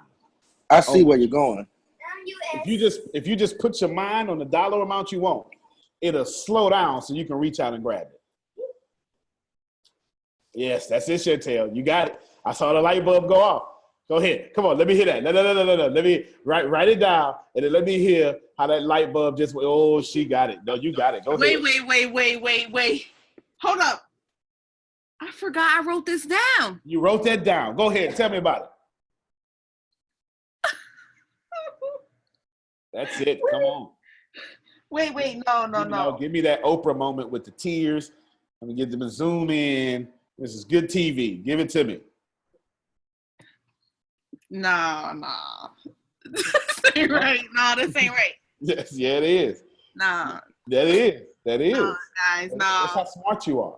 I see where you're going. If you just put your mind on the dollar amount you want, it'll slow down so you can reach out and grab it. Yes, that's it, Chantel. You got it. I saw the light bulb go off. Go ahead. Come on, let me hear that. No. Let me write it down, and then let me hear how that light bulb just went. Oh, she got it. No, you got it. Go ahead. Wait. Hold up. I forgot I wrote this down. You wrote that down. Go ahead. Tell me about it. That's it. Come on. Wait, no. Give me that Oprah moment with the tears. Let me get them to zoom in. This is good TV. Give it to me. No. This ain't right. No, this ain't right. Yes, yeah, it is. No. That is. No, guys, no. That's how smart you are.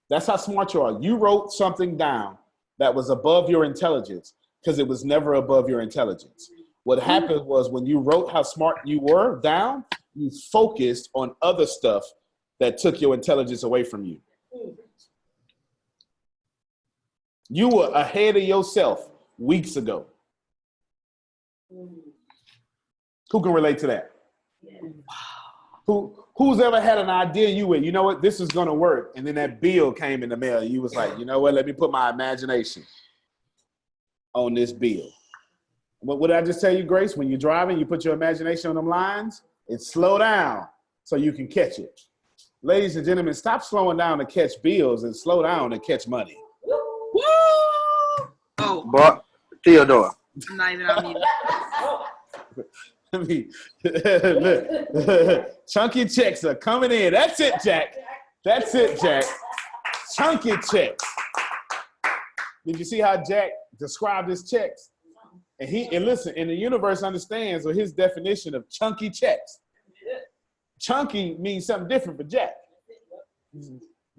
That's how smart you are. You wrote something down that was above your intelligence because it was never above your intelligence. What happened was when you wrote how smart you were down, you focused on other stuff that took your intelligence away from you. You were ahead of yourself weeks ago. Who can relate to that? Who's ever had an idea you went, you know what, this is going to work, and then that bill came in the mail, and you was like, you know what, let me put my imagination on this bill. What did I just tell you, Grace? When you're driving, you put your imagination on them lines, it slow down so you can catch it. Ladies and gentlemen, stop slowing down to catch bills and slow down to catch money. Woo! Oh. But Theodore. I'm not even on mute. Look, chunky checks are coming in. That's it, Jack. That's it, Jack. Chunky checks. Did you see how Jack described his checks? And listen, and the universe understands or his definition of chunky checks. Chunky means something different for Jack.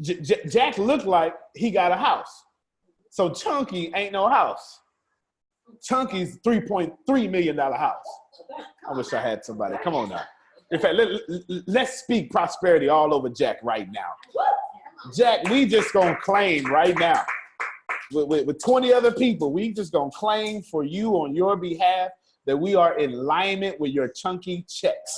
Jack looked like he got a house. So chunky ain't no house. Chunky's $3.3 million house. I wish I had somebody. Come on now. In fact, let's speak prosperity all over Jack right now. Jack, we just gonna claim right now. With 20 other people, we just gonna claim for you on your behalf that we are in alignment with your chunky checks.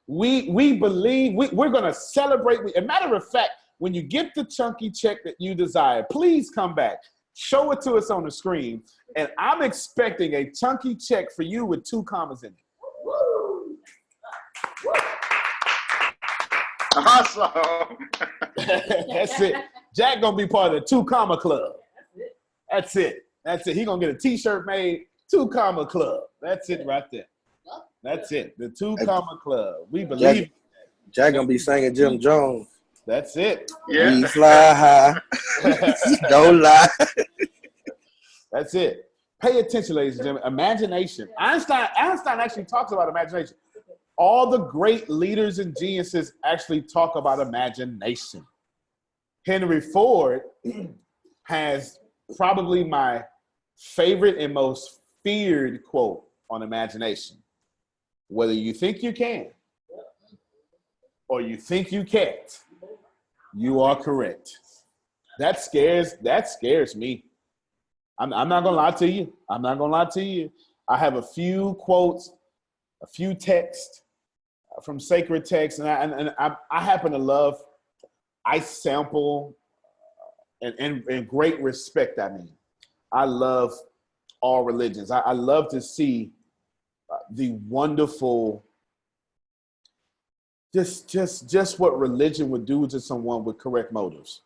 We believe we're gonna celebrate. As a matter of fact, when you get the chunky check that you desire, please come back. Show it to us on the screen. And I'm expecting a chunky check for you with 2 commas in it. Awesome. That's it. Jack gonna be part of the 2 comma club. That's it. He gonna get a t-shirt made, 2 comma club. That's it right there. That's it. The 2 comma club. We believe. Jack gonna be singing Jim Jones. That's it. Yeah. We fly high. Don't lie. That's it. Pay attention, ladies and gentlemen. Imagination. Einstein actually talks about imagination. All the great leaders and geniuses actually talk about imagination. Henry Ford has probably my favorite and most feared quote on imagination. Whether you think you can or you think you can't, you are correct. That scares me. I'm not gonna lie to you. I'm not gonna lie to you. I have a few quotes, a few texts from sacred texts, and I happen to love. I sample, and great respect. I mean, I love all religions. I love to see the wonderful, just what religion would do to someone with correct motives.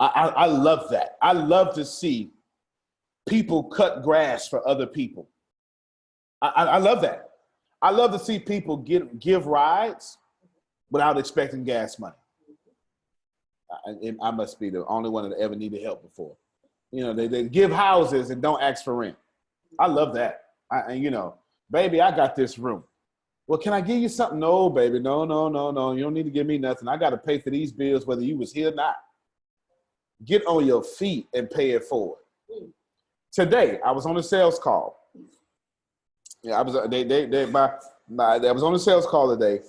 I love that. I love to see people cut grass for other people. I love that. I love to see people give rides without expecting gas money. I must be the only one that ever needed help before. You know, they give houses and don't ask for rent. I love that. Baby, I got this room. Well, can I give you something? No, baby, no. You don't need to give me nothing. I got to pay for these bills whether you was here or not. Get on your feet and pay it forward. Today, I was on a sales call. Yeah, I was on a sales call today,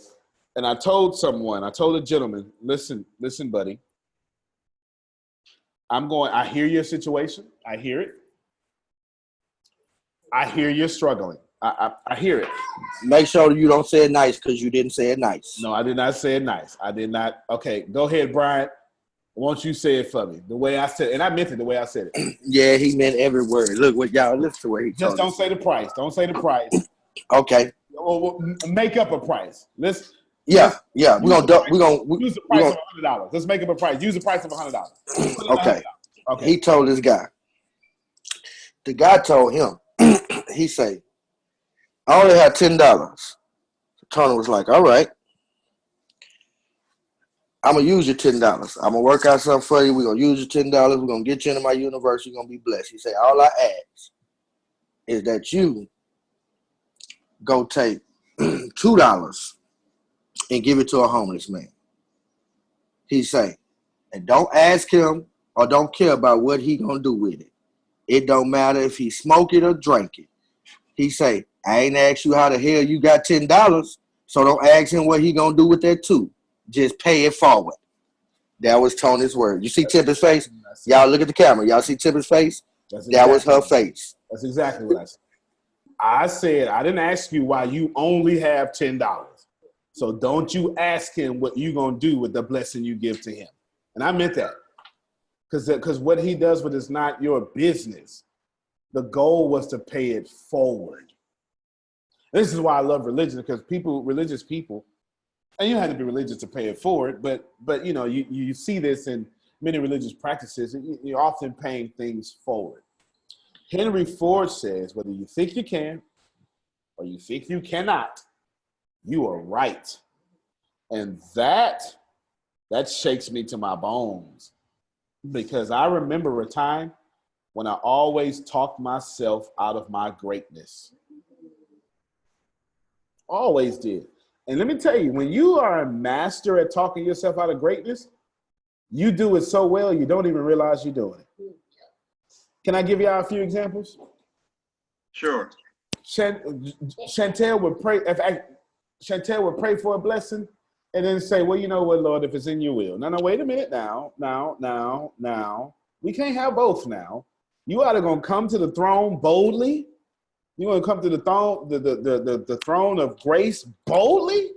and I told a gentleman, listen, buddy. I hear your situation. I hear it. I hear you're struggling. I hear it. Make sure you don't say it nice because you didn't say it nice. No, I did not say it nice. I did not. Okay, go ahead, Brian. Won't you say it for me? The way I said it, and I meant it the way I said it. Yeah, he meant every word. Look what y'all listen to what he just don't say the price. Don't say the price. Okay. We'll make up a price. Yeah. We're gonna use the price of $100. Let's make up a price. Use the price of $100. Okay. He told this guy. The guy told him, he say, I only had $10. Tony was like, all right, I'm gonna use your $10. I'm gonna work out something for you. We're gonna use your $10. We're gonna get you into my universe. You're gonna be blessed. He said, all I ask is that you go take $2 and give it to a homeless man. He say, and don't ask him or don't care about what he gonna do with it. It don't matter if he smoke it or drink it. He say, I ain't asked you how the hell you got $10, so don't ask him what he gonna do with that too. Just pay it forward. That was Tony's word. You see Tippin's face? Y'all look at the camera. Y'all see Tippin's face? That was her face. That's exactly what I said. I said, I didn't ask you why you only have $10. So don't you ask him what you going to do with the blessing you give to him. And I meant that. Because what he does with it is not your business. The goal was to pay it forward. This is why I love religion, because religious people, and you have to be religious to pay it forward, but you know, you see this in many religious practices, you're often paying things forward. Henry Ford says, whether you think you can or you think you cannot, you are right. And that shakes me to my bones, because I remember a time when I always talked myself out of my greatness. Always did. And let me tell you, when you are a master at talking yourself out of greatness, you do it so well, you don't even realize you're doing it. Can I give y'all a few examples? Sure. Chantel would pray for a blessing and then say, well, you know what, Lord, if it's in your will. No, wait a minute now. We can't have both now. You either going to come to the throne boldly. You're going to come to the throne, the throne of grace boldly,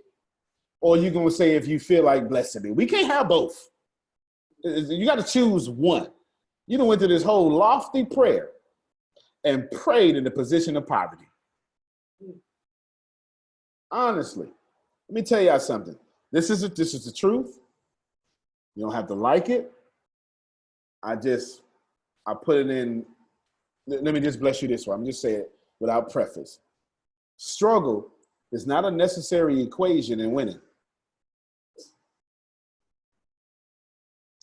or you're going to say, if you feel like blessing me. We can't have both. You got to choose one. You done went through this whole lofty prayer and prayed in the position of poverty. Honestly, let me tell y'all something. This is the truth. You don't have to like it. I put it in. Let me just bless you this way. I'm just saying it without preface. Struggle is not a necessary equation in winning.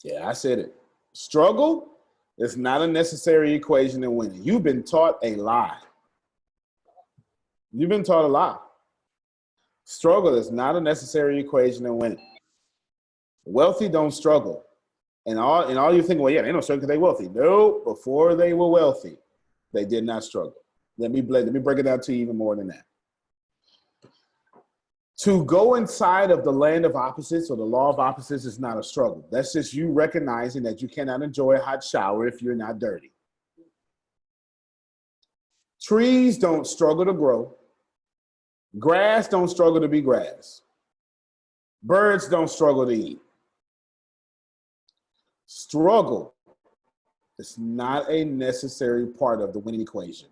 Yeah, I said it. Struggle is not a necessary equation in winning. You've been taught a lie. You've been taught a lie. Struggle is not a necessary equation in winning. Wealthy don't struggle. And all you think, well, yeah, they don't struggle because they're wealthy. No, before they were wealthy, they did not struggle. Let me break it down to you even more than that. To go inside of the land of opposites or the law of opposites is not a struggle. That's just you recognizing that you cannot enjoy a hot shower if you're not dirty. Trees don't struggle to grow. Grass don't struggle to be grass. Birds don't struggle to eat. Struggle is not a necessary part of the winning equation.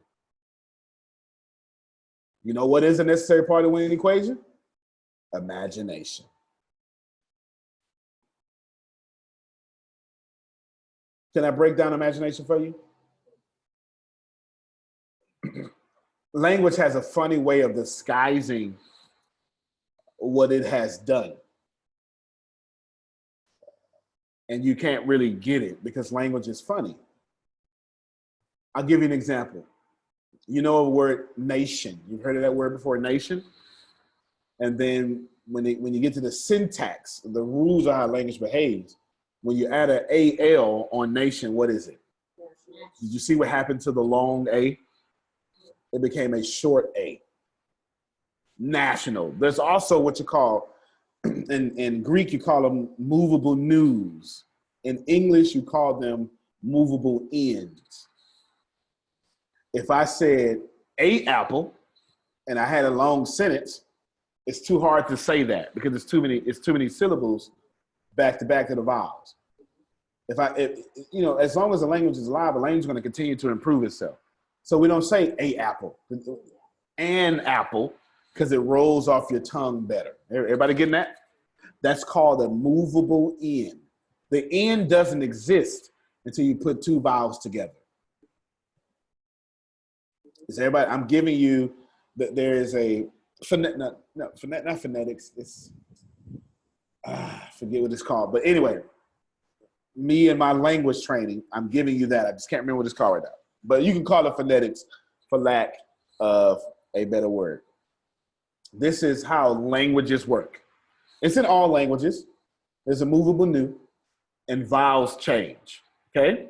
You know what is a necessary part of the winning equation? Imagination. Can I break down imagination for you? Language has a funny way of disguising what it has done. And you can't really get it because language is funny. I'll give you an example. You know the word nation. You've heard of that word before, nation? And then when you get to the syntax, the rules of how language behaves, when you add an AL on nation, what is it? Did you see what happened to the long A? It became a short A. National. There's also what you call, in Greek, you call them movable news. In English, you call them movable ends. If I said a apple and I had a long sentence, it's too hard to say that because it's too many syllables back to back to the vowels. As long as the language is alive, the language is going to continue to improve itself. So we don't say a apple, an apple, because it rolls off your tongue better. Everybody getting that? That's called a movable end. The end doesn't exist until you put two vowels together. Is everybody? I'm giving you there is a not phonetics. It's I forget what it's called. But anyway, me and my language training, I'm giving you that. I just can't remember what it's called right now. But you can call it phonetics for lack of a better word. This is how languages work. It's in all languages. There's a movable nu, and vowels change. Okay?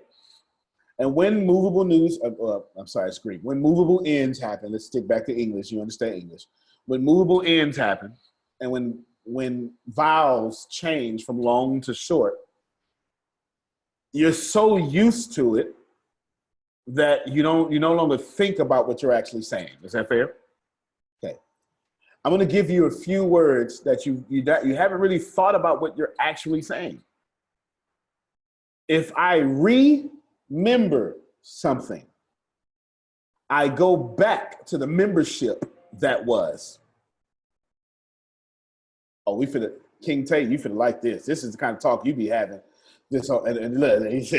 And when movable news, it's Greek. When movable ends happen, let's stick back to English. You understand English. When movable ends happen, and when vowels change from long to short, you're so used to it that you no longer think about what you're actually saying. Is that fair? Okay. I'm going to give you a few words that you haven't really thought about what you're actually saying. If I remember something, I go back to the membership that was. Oh, King Tate, you finna like this. This is the kind of talk you be having. This and look, he's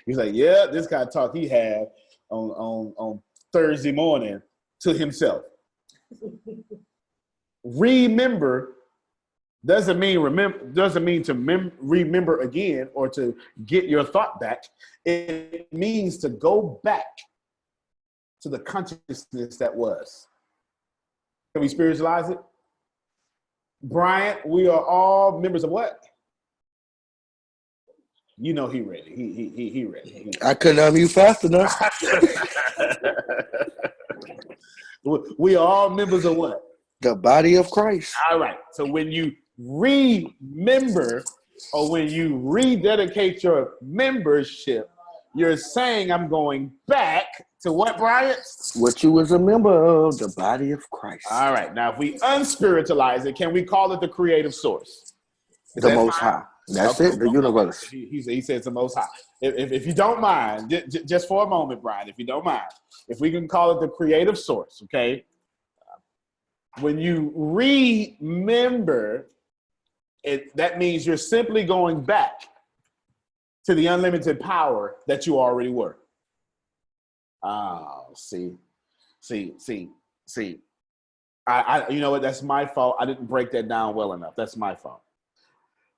like, yeah, this kind of talk he had on Thursday morning to himself. Remember doesn't mean to remember again or to get your thought back. It means to go back to the consciousness that was. Can we spiritualize it? Bryant, we are all members of what? You know he ready. He ready. I couldn't unmute fast enough. We are all members of what? The body of Christ. All right. So when you remember or when you rededicate your membership, you're saying I'm going back to what, Bryant? What you was a member of, the body of Christ. All right. Now, if we unspiritualize it, can we call it the creative source? The Most High. That's it, the universe. He says the Most High. If you don't mind, just for a moment, Brian, if you don't mind, if we can call it the creative source, okay? When you remember, that means you're simply going back to the unlimited power that you already were. Oh, see. I you know what? That's my fault. I didn't break that down well enough. That's my fault.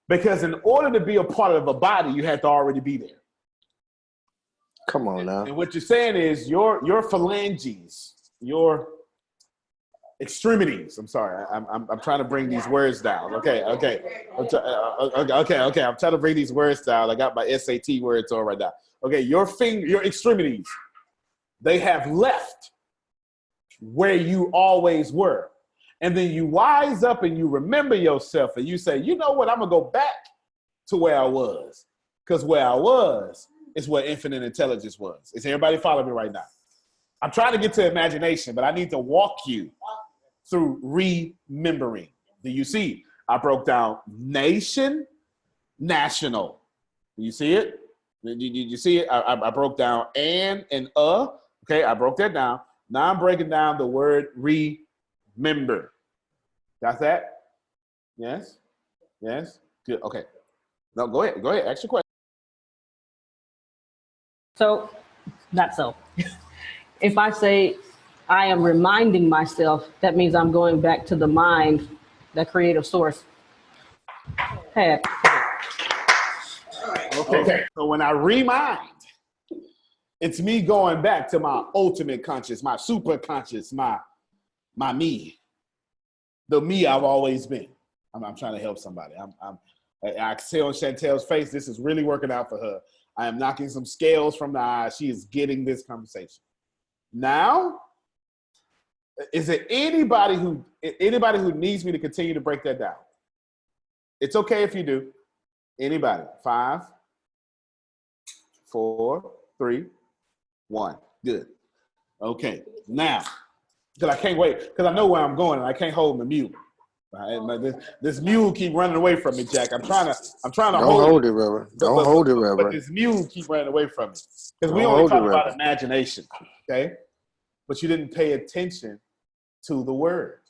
Because in order to be a part of a body, you had to already be there. Come on now. And what you're saying is your phalanges, your extremities. I'm sorry. I'm trying to bring these words down. Okay. I'm trying to bring these words down. I got my SAT words on right now. Okay, your extremities, they have left where you always were. And then you wise up and you remember yourself and you say, you know what, I'm going to go back to where I was. Because where I was is where infinite intelligence was. Is everybody following me right now? I'm trying to get to imagination, but I need to walk you through remembering. Do you see? I broke down nation, national. Do you see it? Did you see it? I broke down and. Okay, I broke that down. Now I'm breaking down the word remember. Got that? Yes? Good. Okay. No, go ahead. Ask your question. So, not so. If I say I am reminding myself, that means I'm going back to the mind, the creative source had. Okay. So when I remind, it's me going back to my ultimate conscious, my super conscious, my me, the me I've always been. I'm trying to help somebody. I can see on Chantel's face, this is really working out for her. I am knocking some scales from the eyes. She is getting this conversation. Now, is there anybody who needs me to continue to break that down? It's okay if you do. Anybody? 5, 4, 3, 1. Good. Okay. Now, because I can't wait, because I know where I'm going and I can't hold my mule. Right? This mule keep running away from me, Jack. I'm trying to Don't hold it, Reverend. Don't hold it, Reverend. But this mule keep running away from me. Because we only talk about imagination, okay? But you didn't pay attention to the word.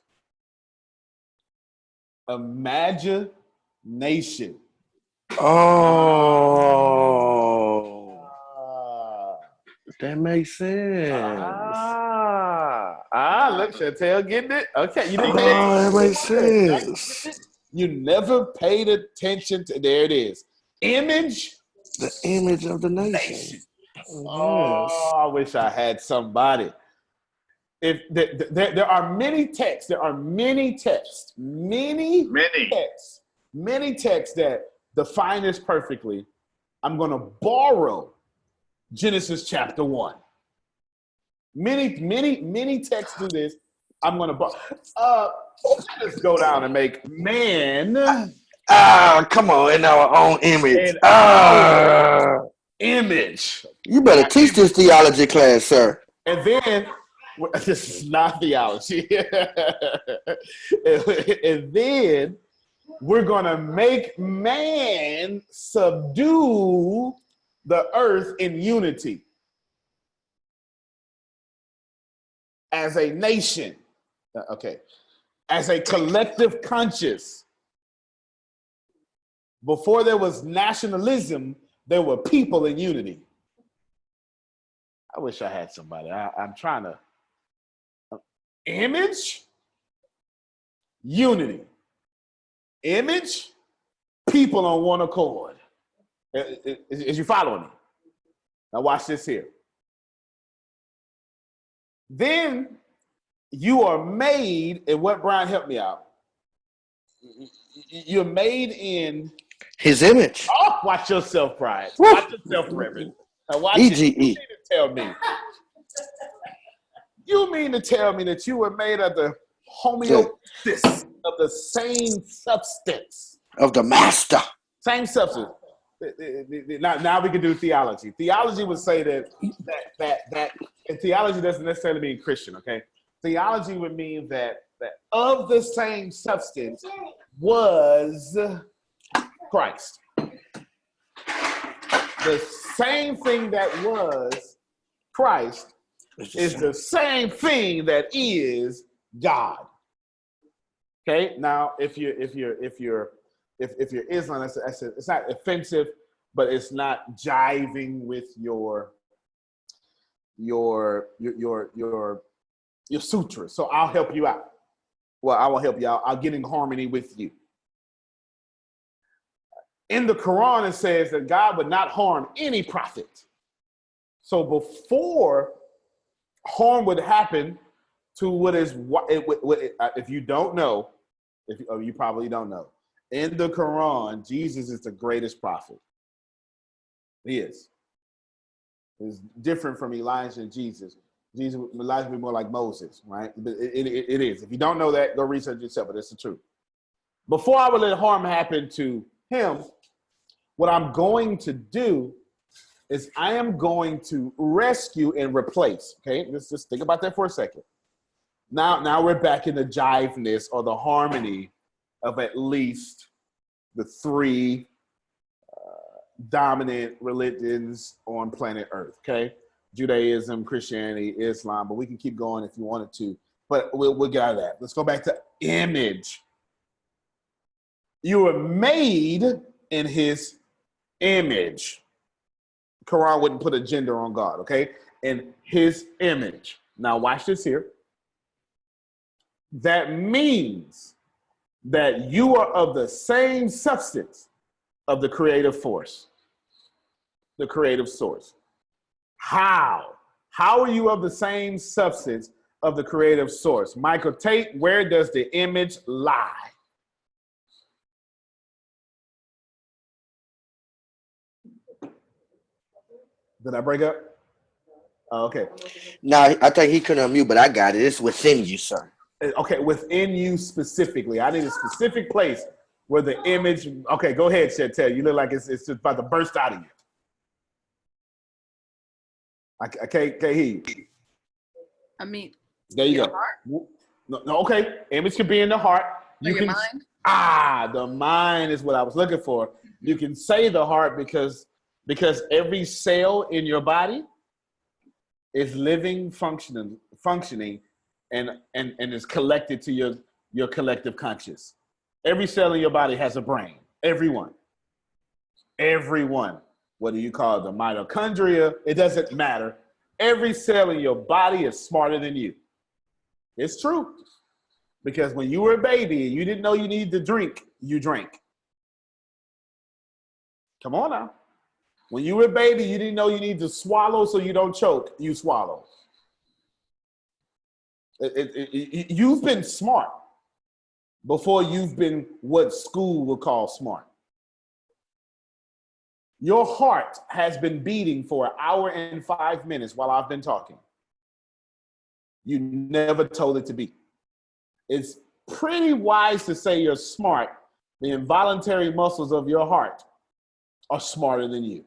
Imagination. Oh. That makes sense. Look, Chantel getting it. Okay, you didn't pay Oh, that attention. makes sense. You never paid attention to. There it is. Image. The image of the nation. Nation. Yes. Oh, I wish I had somebody. If there are many texts, many texts that define this perfectly. I'm going to borrow Genesis chapter 1. Many texts do this. I'm going to borrow. Let's go down and make man. Come on, in our own image. Image. You better teach this theology class, sir. And then, this is not theology. And then we're going to make man subdue the earth in unity as a nation. Okay. As a collective conscious. Before there was nationalism, there were people in unity. I wish I had somebody. I'm trying to. Image, unity. Image, people on one accord. Is you following me? Now watch this here. Then you are made, and what, Brian, help me out. You're made in his image. Oh, watch yourself, Brian. Watch yourself, Reverend. Now watch EGE. You mean to tell me that you were made of the homeostasis of the same substance of the master? Same substance. Now we can do theology. Theology would say that and theology doesn't necessarily mean Christian, okay? Theology would mean that of the same substance was Christ. The same thing that was Christ is the same thing that is God. Okay. Now, if you're Islam, it's not offensive, but it's not jiving with your sutra. So I'll help you out. Well, I will help you out. I'll get in harmony with you. In the Quran, it says that God would not harm any prophet. So before harm would happen to if you don't know, you probably don't know, in the Quran, Jesus is the greatest prophet. He is. It's different from Elijah and Jesus. Elijah would be more like Moses, right? But it is. If you don't know that, go research yourself, but it's the truth. Before I would let harm happen to him, what I'm going to do is I am going to rescue and replace. Okay, let's just think about that for a second. Now we're back in the jiveness or the harmony of at least the three dominant religions on planet Earth. Okay, Judaism, Christianity, Islam, but we can keep going if you wanted to. But we'll get out of that. Let's go back to image. You were made in his image. Quran wouldn't put a gender on God, okay? In his image. Now watch this here. That means that you are of the same substance of the creative force, the creative source. How? How are you of the same substance of the creative source? Michael Tate, where does the image lie? Did I break up? Oh, okay. No, I think he couldn't unmute, but I got it. It's within you, sir. Okay, within you specifically. I need a specific place where the image. Okay, go ahead, Chantel. You look like it's about to burst out of you. I can't hear you. I mean, there you go. Heart? No, okay. Image could be in the heart. You can, mind? The mind is what I was looking for. You can say the heart because every cell in your body is living, functioning, and is collected to your collective conscious. Every cell in your body has a brain. Everyone. What do you call it? The mitochondria? It doesn't matter. Every cell in your body is smarter than you. It's true. Because when you were a baby and you didn't know you needed to drink, you drank. Come on now. When you were a baby, you didn't know you needed to swallow so you don't choke, you swallow. You've been smart before you've been what school would call smart. Your heart has been beating for an hour and 5 minutes while I've been talking. You never told it to beat. It's pretty wise to say you're smart. The involuntary muscles of your heart are smarter than you.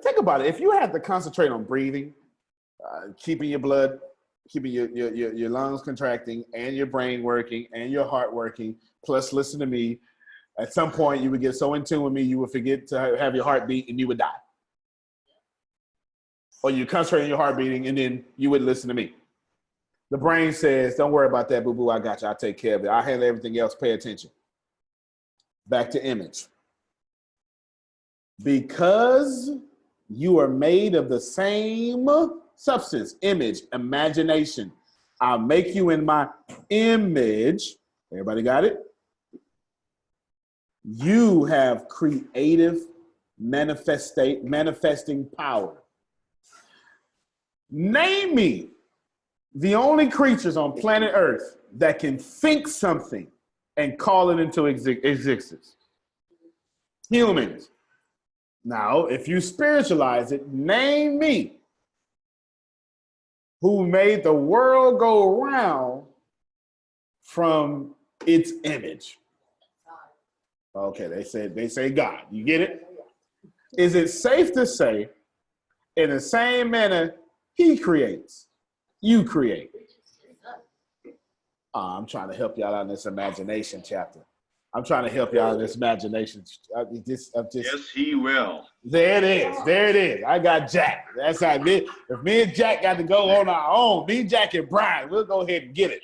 Think about it. If you had to concentrate on breathing, keeping your blood, keeping your lungs contracting and your brain working and your heart working, plus listen to me, at some point you would get so in tune with me, you would forget to have your heart beat and you would die. Or you concentrate on your heart beating and then you would listen to me. The brain says, don't worry about that, boo-boo, I got you, I'll take care of it. I'll handle everything else, pay attention. Back to image. Because you are made of the same substance, image, imagination. I'll make you in my image. Everybody got it? You have creative manifesting power. Name me the only creatures on planet Earth that can think something and call it into existence. Humans. Now, if you spiritualize it, name me who made the world go round from its image. Okay, they say God. You get it? Is it safe to say, in the same manner he creates, you create? I'm trying to help y'all out in this imagination chapter. I'm trying to help y'all in this imagination. Yes, he will. There it is. There it is. I got Jack. That's how if me and Jack got to go on our own, me, Jack, and Brian, we'll go ahead and get it.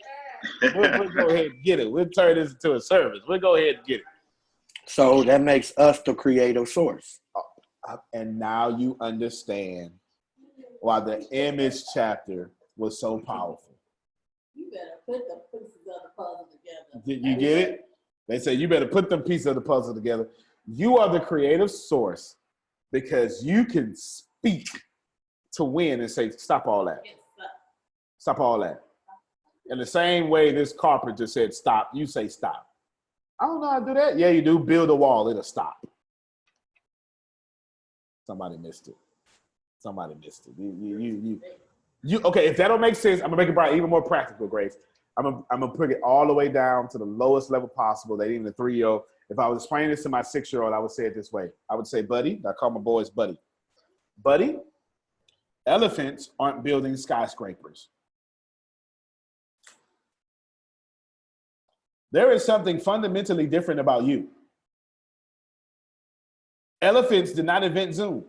We'll go ahead and get it. We'll turn this into a service. We'll go ahead and get it. So that makes us the creative source. And now you understand why the image chapter was so powerful. You better put the pieces of the puzzle together. Did you get it? They say you better put them pieces of the puzzle together. You are the creative source because you can speak to win and say, stop all that. Stop all that. In the same way this carpenter said stop, you say stop. I don't know how to do that. Yeah, you do. Build a wall, it'll stop. Somebody missed it. Somebody missed it. You okay, if that don't make sense, I'm gonna make it probably even more practical, Grace. I'm gonna put it all the way down to the lowest level possible that even a 3-year-old, if I was explaining this to my 6-year-old, I would say it this way. I would say, buddy, I call my boys buddy. Buddy, elephants aren't building skyscrapers. There is something fundamentally different about you. Elephants did not invent Zoom.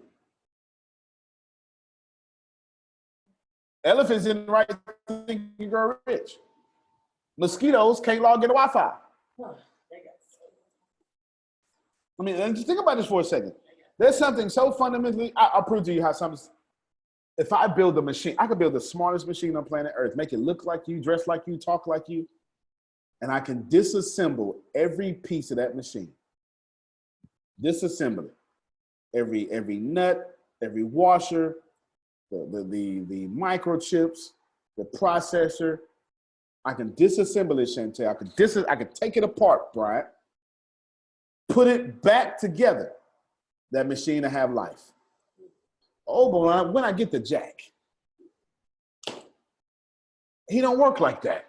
Elephants didn't write Think and Grow Rich. Mosquitoes can't log into Wi-Fi. I mean, and just think about this for a second. There's something so fundamentally, I'll prove to you how something, if I build a machine, I could build the smartest machine on planet Earth, make it look like you, dress like you, talk like you, and I can disassemble every piece of that machine. Disassemble it. Every nut, every washer, the microchips, the processor. I can disassemble it, Chantel. I can take it apart, Brian. Put it back together. That machine will have life. Oh, but when I get the Jack, he don't work like that.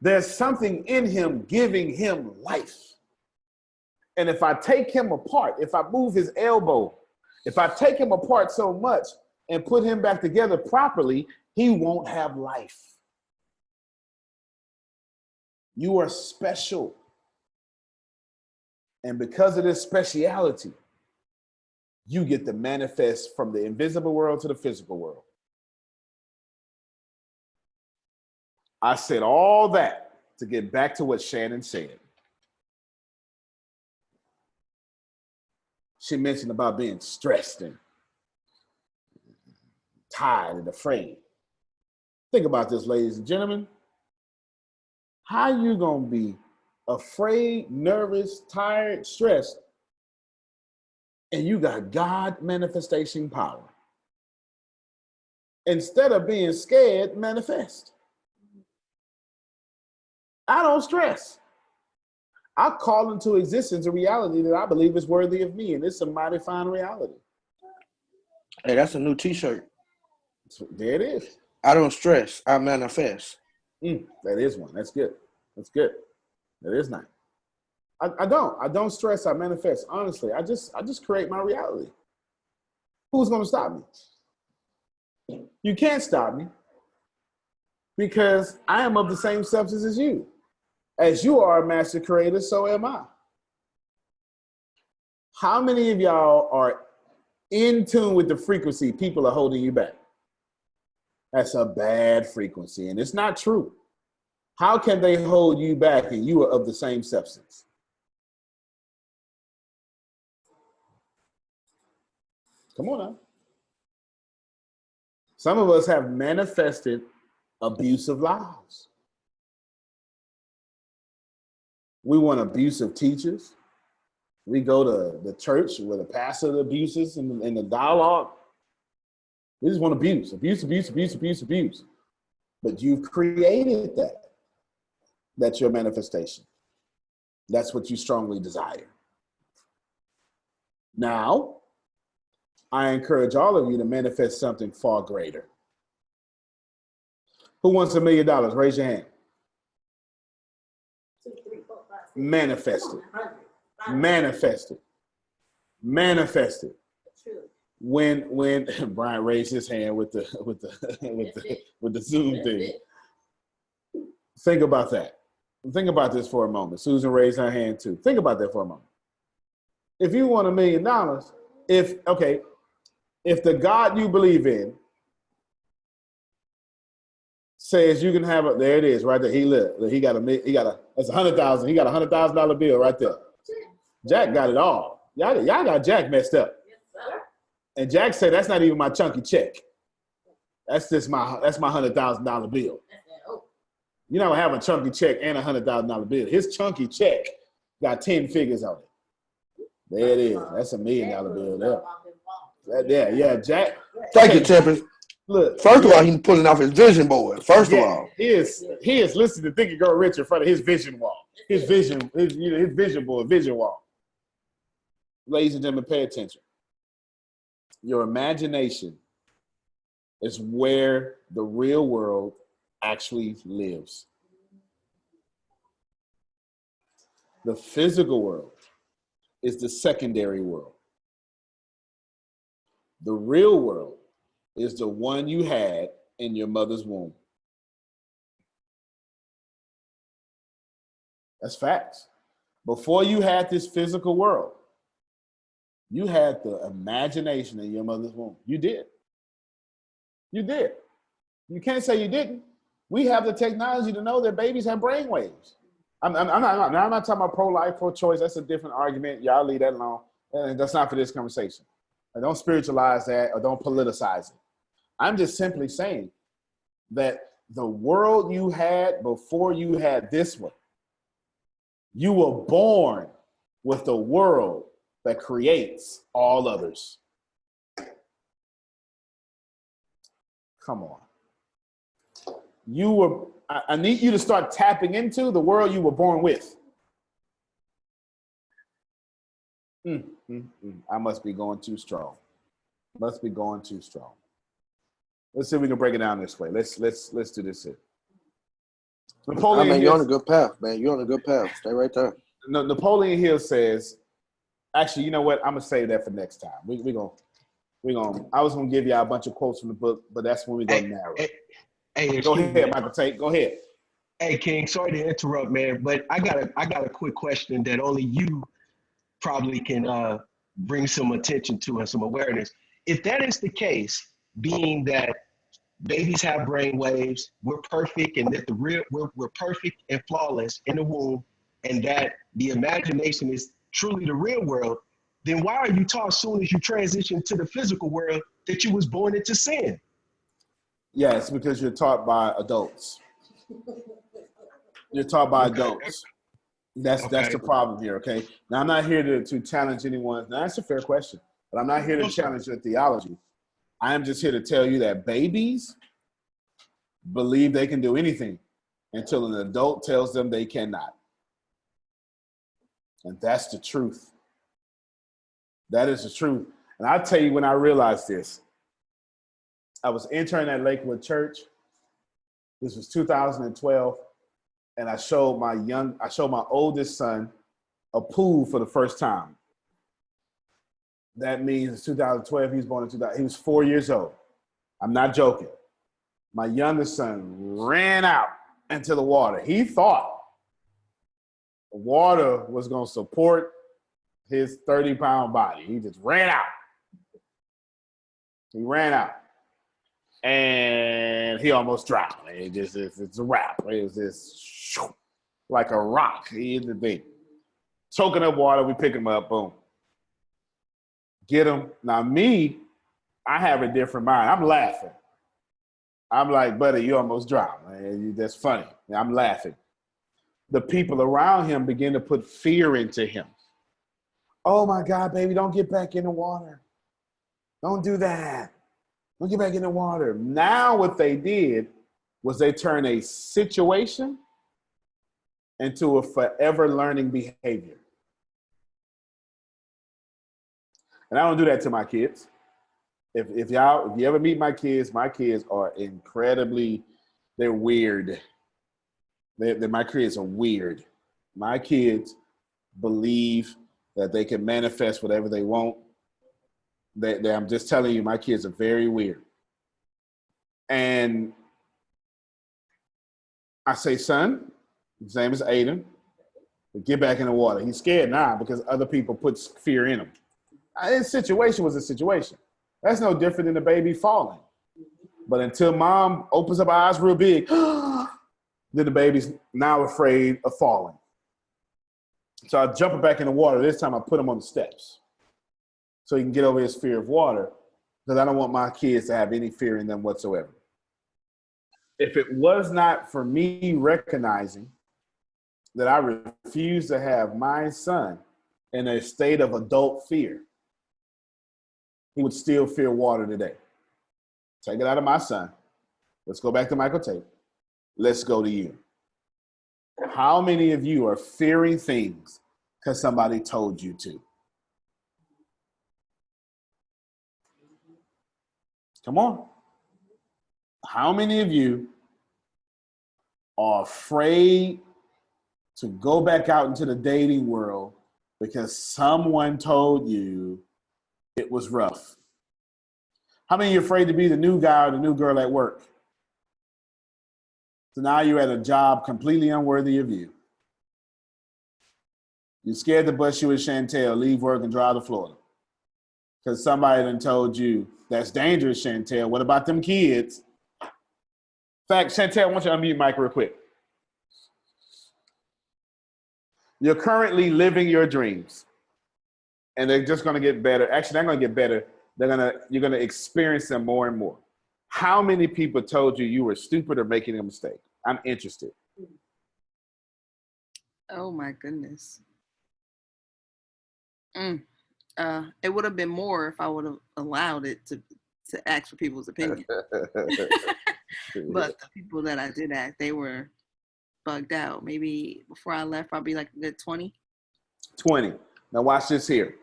There's something in him giving him life. And if I take him apart, if I move his elbow, if I take him apart so much and put him back together properly, he won't have life. You are special. And because of this speciality, you get to manifest from the invisible world to the physical world. I said all that to get back to what Shannon said. She mentioned about being stressed and tired and afraid. Think about this, ladies and gentlemen. How you gonna be afraid, nervous, tired, stressed, and you got God manifestation power? Instead of being scared, manifest. I don't stress. I call into existence a reality that I believe is worthy of me, and it's a mighty fine reality. Hey, that's a new T-shirt. So there it is. I don't stress. I manifest. That is one. That's good. That's good. That is nice. I don't stress. I manifest. Honestly, I just create my reality. Who's going to stop me? You can't stop me because I am of the same substance as you. As you are a master creator, so am I. How many of y'all are in tune with the frequency people are holding you back? That's a bad frequency, and it's not true. How can they hold you back and you are of the same substance? Come on now. Some of us have manifested abusive lives. We want abusive teachers. We go to the church where the pastor abuses in the dialogue. We just want abuse. But you've created that. That's your manifestation. That's what you strongly desire. Now, I encourage all of you to manifest something far greater. Who wants $1 million? Raise your hand. Manifest it. Manifest it. Manifest it. When Brian raised his hand with the Zoom thing. Think about that. Think about this for a moment. Susan raised her hand too. Think about that for a moment. If you want $1 million, if the God you believe in says you can have a, there it is right there. He got that's $100,000. He got $100,000 bill right there. Jack got it all. Y'all got Jack messed up. And Jack said, that's not even my chunky check. That's my $100,000 bill. You don't have a chunky check and a $100,000 bill. His chunky check got 10 figures on it. There it is. That's $1 million bill there. Yeah, Jack. Thank you, Tempest. Look, first of all, he's pulling off his vision board. First of all, he is listening to Think and Grow Rich in front of his vision wall, his vision board, vision wall. Ladies and gentlemen, pay attention. Your imagination is where the real world actually lives. The physical world is the secondary world. The real world is the one you had in your mother's womb. That's facts. Before you had this physical world, you had the imagination in your mother's womb. You did. You did. You can't say you didn't. We have the technology to know that babies have brain waves. I'm not talking about pro-life, pro-choice. That's a different argument. Y'all leave that alone. And that's not for this conversation. And don't spiritualize that or don't politicize it. I'm just simply saying that the world you had before you had this one, you were born with the world that creates all others. Come on. I need you to start tapping into the world you were born with. I must be going too strong. Must be going too strong. Let's see if we can break it down this way. Let's do this here. Napoleon you're on a good path, man. You're on a good path. Stay right there. Napoleon Hill says, actually, you know what? I'm gonna save that for next time. I was gonna give y'all a bunch of quotes from the book, but that's when we go narrow. Hey, go ahead, Michael Tate. Go ahead. Hey, King. Sorry to interrupt, man, but I got a quick question that only you probably can bring some attention to and some awareness. If that is the case, being that babies have brain waves, we're perfect, and that we're perfect and flawless in the womb, and that the imagination is truly the real world, then why are you taught as soon as you transition to the physical world that you was born into sin? Yes, because you're taught by adults. You're taught by Okay. adults. That's Okay. the problem here, okay? Now, I'm not here to challenge anyone. Now, that's a fair question, but I'm not here to No, sir. challenge your theology. I am just here to tell you that babies believe they can do anything until an adult tells them they cannot. And that's the truth. That is the truth. And I'll tell you when I realized this. I was interning at Lakewood Church. This was 2012. And I showed my oldest son a pool for the first time. That means it's 2012. He was born in 2000. He was 4 years old. I'm not joking. My youngest son ran out into the water. He thought the water was going to support his 30-pound body. He just ran out. He ran out. And he almost drowned. It's a wrap. It was just like a rock. He is the thing. Choking up water, we pick him up, boom. Get him. Now me, I have a different mind. I'm laughing. I'm like, buddy, you almost drowned. Man. That's funny. I'm laughing. The people around him begin to put fear into him. Oh my God, baby, don't get back in the water. Don't do that. Don't get back in the water. Now what they did was they turned a situation into a forever learning behavior. And I don't do that to my kids. If you ever meet my kids are incredibly, they're weird. My kids are weird. My kids believe that they can manifest whatever they want. I'm just telling you, my kids are very weird. And I say, son, his name is Aiden, get back in the water. He's scared now because other people put fear in him. His situation was a situation. That's no different than a baby falling. But until mom opens up her eyes real big, then the baby's now afraid of falling. So I jump him back in the water. This time I put him on the steps so he can get over his fear of water, because I don't want my kids to have any fear in them whatsoever. If it was not for me recognizing that I refuse to have my son in a state of adult fear, he would still fear water today. Take it out of my son. Let's go back to Michael Tate. Let's go to you. How many of you are fearing things because somebody told you to? Come on. How many of you are afraid to go back out into the dating world because someone told you it was rough? How many of you are afraid to be the new guy or the new girl at work? So now you're at a job completely unworthy of you. You're scared to bust you with Chantel, leave work and drive to Florida because somebody done told you that's dangerous, Chantel. What about them kids? In fact, Chantel, I want you to unmute Mike real quick. You're currently living your dreams, and they're just going to get better. Actually, they're going to get better. You're going to experience them more and more. How many people told you you were stupid or making a mistake? I'm interested. Oh my goodness. It would have been more if I would have allowed it to ask for people's opinion. But the people that I did ask, they were bugged out. Maybe before I left, probably like a good 20. 20. Now watch this here.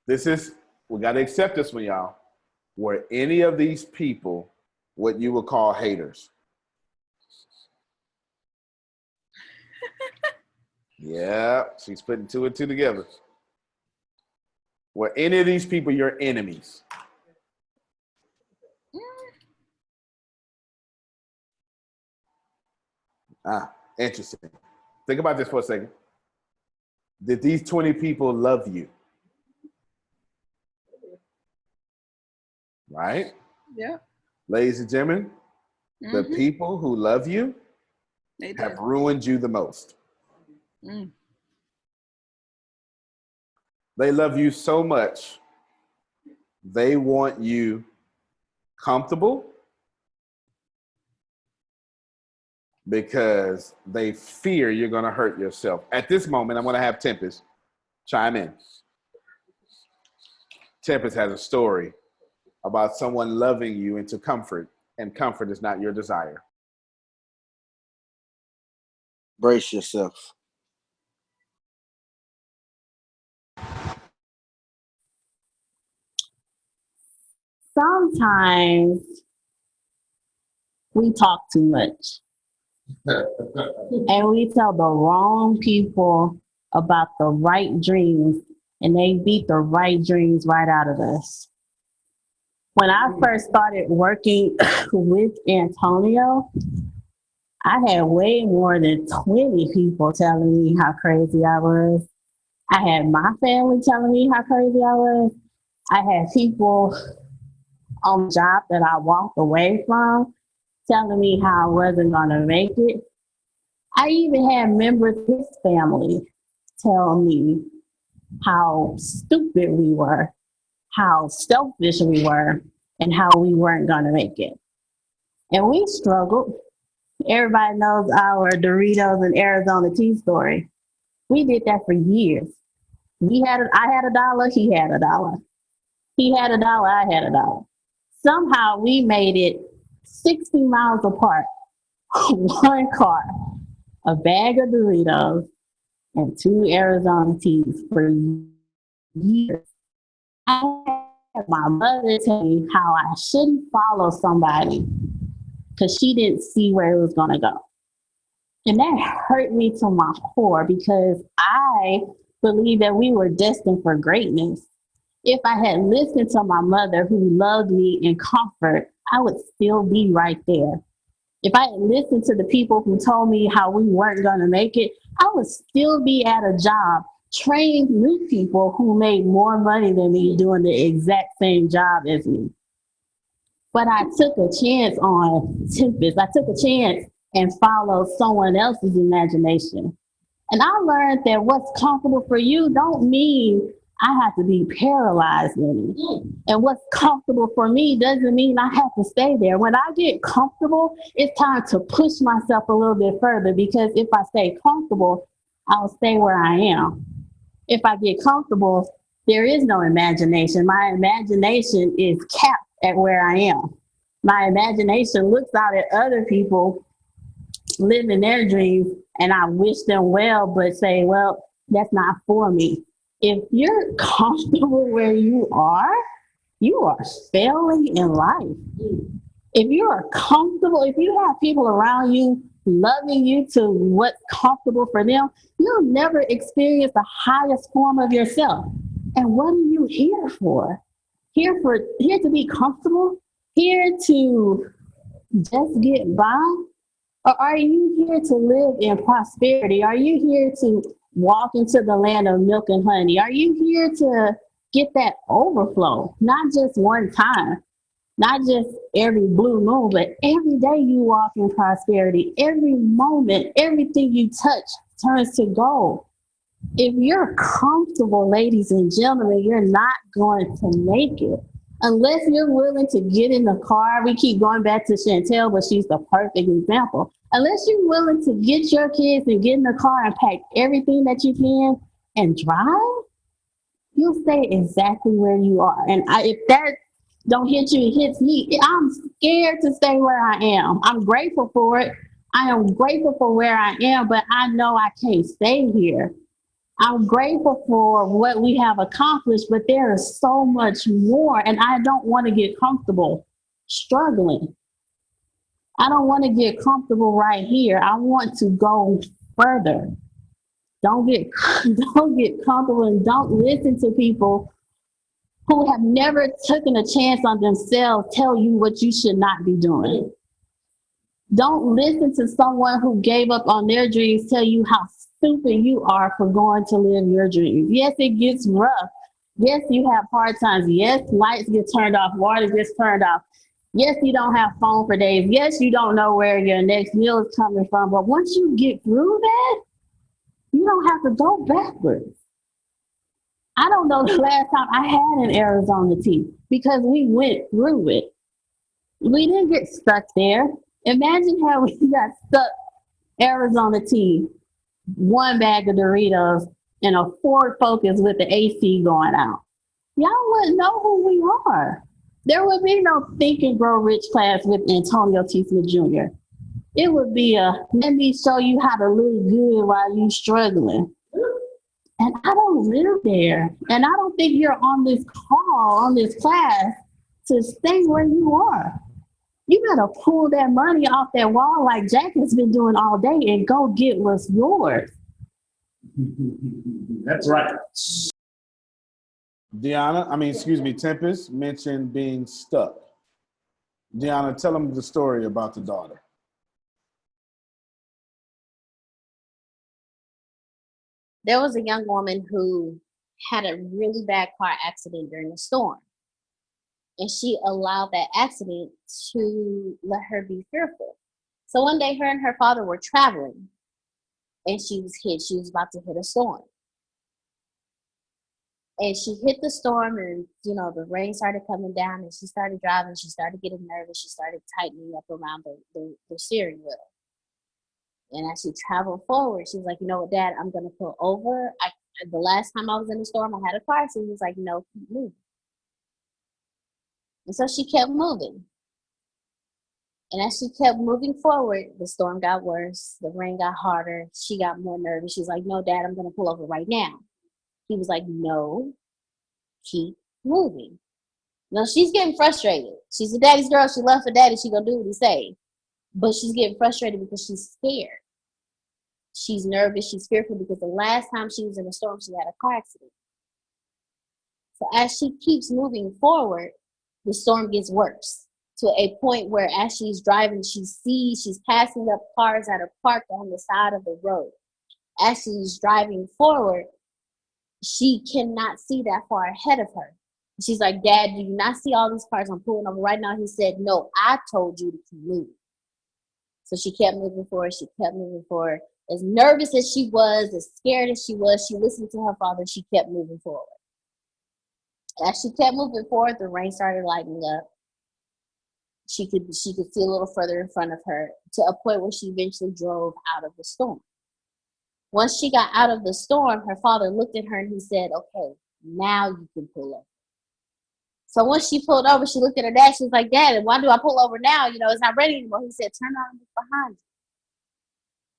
We got to accept this one, y'all. Were any of these people what you would call haters? Yeah, she's putting two and two together. Were any of these people your enemies? Interesting. Think about this for a second. Did these 20 people love you? Right? Yeah. Ladies and gentlemen, the people who love you have ruined you the most. They love you so much, they want you comfortable because they fear you're going to hurt yourself. At this moment, I'm going to have Tempest chime in. Tempest has a story about someone loving you into comfort, and comfort is not your desire. Brace yourself. Sometimes we talk too much and we tell the wrong people about the right dreams, and they beat the right dreams right out of us. When I first started working with Antonio, I had way more than 20 people telling me how crazy I was. I had my family telling me how crazy I was. I had people on the job that I walked away from telling me how I wasn't going to make it. I even had members of his family tell me how stupid we were, how selfish we were, and how we weren't going to make it. And we struggled. Everybody knows our Doritos and Arizona tea story. We did that for years. I had $1, he had $1. He had $1, I had $1. Somehow we made it 60 miles apart. One car, a bag of Doritos, and 2 Arizona teas for years. I had my mother tell me how I shouldn't follow somebody because she didn't see where it was going to go. And that hurt me to my core because I believed that we were destined for greatness. If I had listened to my mother who loved me in comfort, I would still be right there. If I had listened to the people who told me how we weren't going to make it, I would still be at a job training new people who made more money than me doing the exact same job as me. But I took a chance on Tempest. I took a chance and followed someone else's imagination. And I learned that what's comfortable for you don't mean I have to be paralyzed in it. And what's comfortable for me doesn't mean I have to stay there. When I get comfortable, it's time to push myself a little bit further, because if I stay comfortable, I'll stay where I am. If I get comfortable, there is no imagination. My imagination is capped at where I am. My imagination looks out at other people living their dreams, and I wish them well, but say, well, that's not for me. If you're comfortable where you are failing in life. If you are comfortable, if you have people around you loving you to what's comfortable for them, you'll never experience the highest form of yourself. And what are you here for? Here to be comfortable? Here to just get by? Or are you here to live in prosperity? Are you here to walk into the land of milk and honey? Are you here to get that overflow? Not just one time, not just every blue moon, but every day you walk in prosperity. Every moment, everything you touch turns to gold. If you're comfortable, ladies and gentlemen, you're not going to make it. Unless you're willing to get in the car. We keep going back to Chantel, but she's the perfect example. Unless you're willing to get your kids and get in the car and pack everything that you can and drive, you'll stay exactly where you are. And if that don't hit you, it hits me. I'm scared to stay where I am. I'm grateful for it. I am grateful for where I am, but I know I can't stay here. I'm grateful for what we have accomplished, but there is so much more, and I don't want to get comfortable struggling. I don't want to get comfortable right here. I want to go further. Don't get comfortable, and don't listen to people who have never taken a chance on themselves tell you what you should not be doing. Don't listen to someone who gave up on their dreams tell you how stupid you are for going to live your dreams. Yes, it gets rough. Yes, you have hard times. Yes, lights get turned off, water gets turned off. Yes, you don't have phone for days. Yes, you don't know where your next meal is coming from. But once you get through that, you don't have to go backwards. I don't know the last time I had an Arizona tea because we went through it. We didn't get stuck there. Imagine how we got stuck Arizona tea, one bag of Doritos, and a Ford Focus with the AC going out. Y'all wouldn't know who we are. There would be no Think and Grow Rich class with Antonio T. Smith Jr. It would be a let me show you how to look good while you struggling. And I don't live there. And I don't think you're on this call, on this class, to stay where you are. You gotta pull that money off that wall like Jack has been doing all day and go get what's yours. That's right. Tempest mentioned being stuck. Deanna, tell them the story about the daughter. There was a young woman who had a really bad car accident during the storm. And she allowed that accident to let her be fearful. So one day, her and her father were traveling, and she was hit. She was about to hit a storm. And she hit the storm, and, the rain started coming down, and she started driving. She started getting nervous. She started tightening up around the steering wheel. And as she traveled forward, she was like, you know what, Dad, I'm going to pull over. The last time I was in the storm, I had a car. So he was like, no, keep moving. And so she kept moving. And as she kept moving forward, the storm got worse. The rain got harder. She got more nervous. She's like, no, Dad, I'm going to pull over right now. He was like, no, keep moving. No, she's getting frustrated. She's a daddy's girl. She loves her daddy. She going to do what he say. But she's getting frustrated because she's scared. She's nervous. She's fearful because the last time she was in a storm, she had a car accident. So as she keeps moving forward, the storm gets worse to a point where as she's driving, she's passing up cars that are parked on the side of the road. As she's driving forward, she cannot see that far ahead of her. She's like, Dad, do you not see all these cars I'm pulling over right now? He said, no, I told you to keep moving. So she kept moving forward. She kept moving forward. As nervous as she was, as scared as she was, she listened to her father. She kept moving forward. As she kept moving forward, the rain started lightening up. She could see a little further in front of her to a point where she eventually drove out of the storm. Once she got out of the storm, her father looked at her and he said, okay, now you can pull over. So once she pulled over, she looked at her dad. She was like, Dad, why do I pull over now? It's not ready anymore. He said, turn around and look behind you.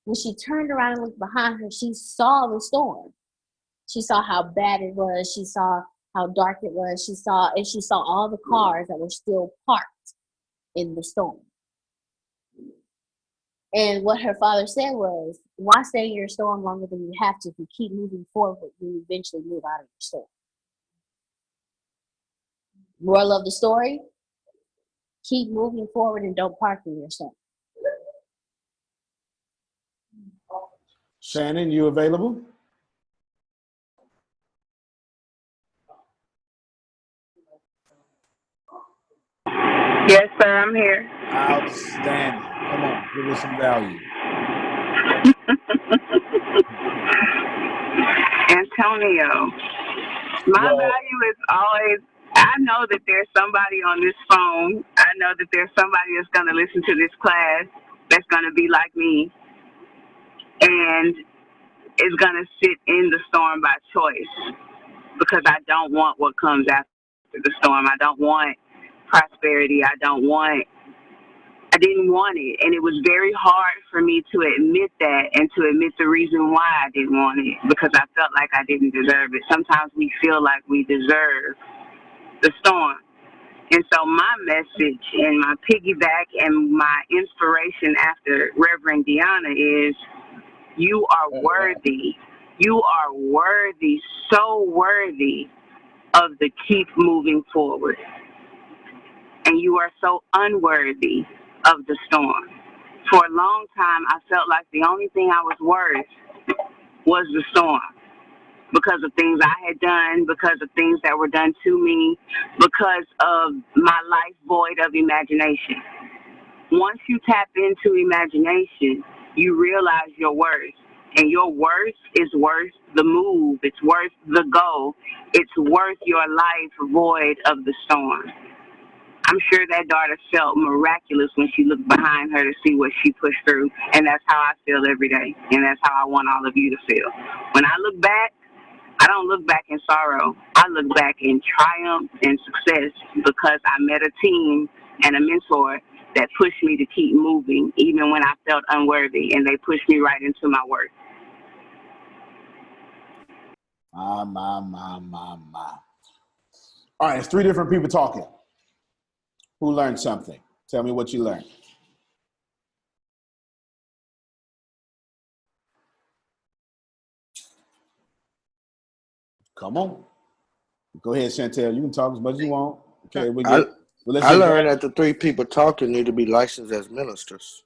When she turned around and looked behind her, she saw the storm. She saw how bad it was. She saw how dark it was. She saw all the cars that were still parked in the storm. And what her father said was, why stay in your storm longer than you have to? If you keep moving forward, you eventually move out of your storm. Moral of the story, keep moving forward and don't park in your storm. Shannon, you available? Yes, sir, I'm here. Outstanding. Come on, give us some value. Antonio, my value is always, I know that there's somebody on this phone. I know that there's somebody that's going to listen to this class that's going to be like me and is going to sit in the storm by choice because I don't want what comes after the storm. I don't want prosperity. I didn't want it. And it was very hard for me to admit that and to admit the reason why I didn't want it because I felt like I didn't deserve it. Sometimes we feel like we deserve the storm. And so my message and my piggyback and my inspiration after Reverend Deanna is you are worthy. You are worthy, so worthy of the keep moving forward. And you are so unworthy of the storm. For a long time, I felt like the only thing I was worth was the storm because of things I had done, because of things that were done to me, because of my life void of imagination. Once you tap into imagination, you realize your worth. And your worth is worth the move. It's worth the go. It's worth your life void of the storm. I'm sure that daughter felt miraculous when she looked behind her to see what she pushed through. And that's how I feel every day. And that's how I want all of you to feel. When I look back, I don't look back in sorrow. I look back in triumph and success because I met a team and a mentor that pushed me to keep moving even when I felt unworthy, and they pushed me right into my work. My. All right, it's three different people talking. Who learned something? Tell me what you learned. Come on. Go ahead, Chantel. You can talk as much as you want. Okay, I learned that the three people talking need to be licensed as ministers.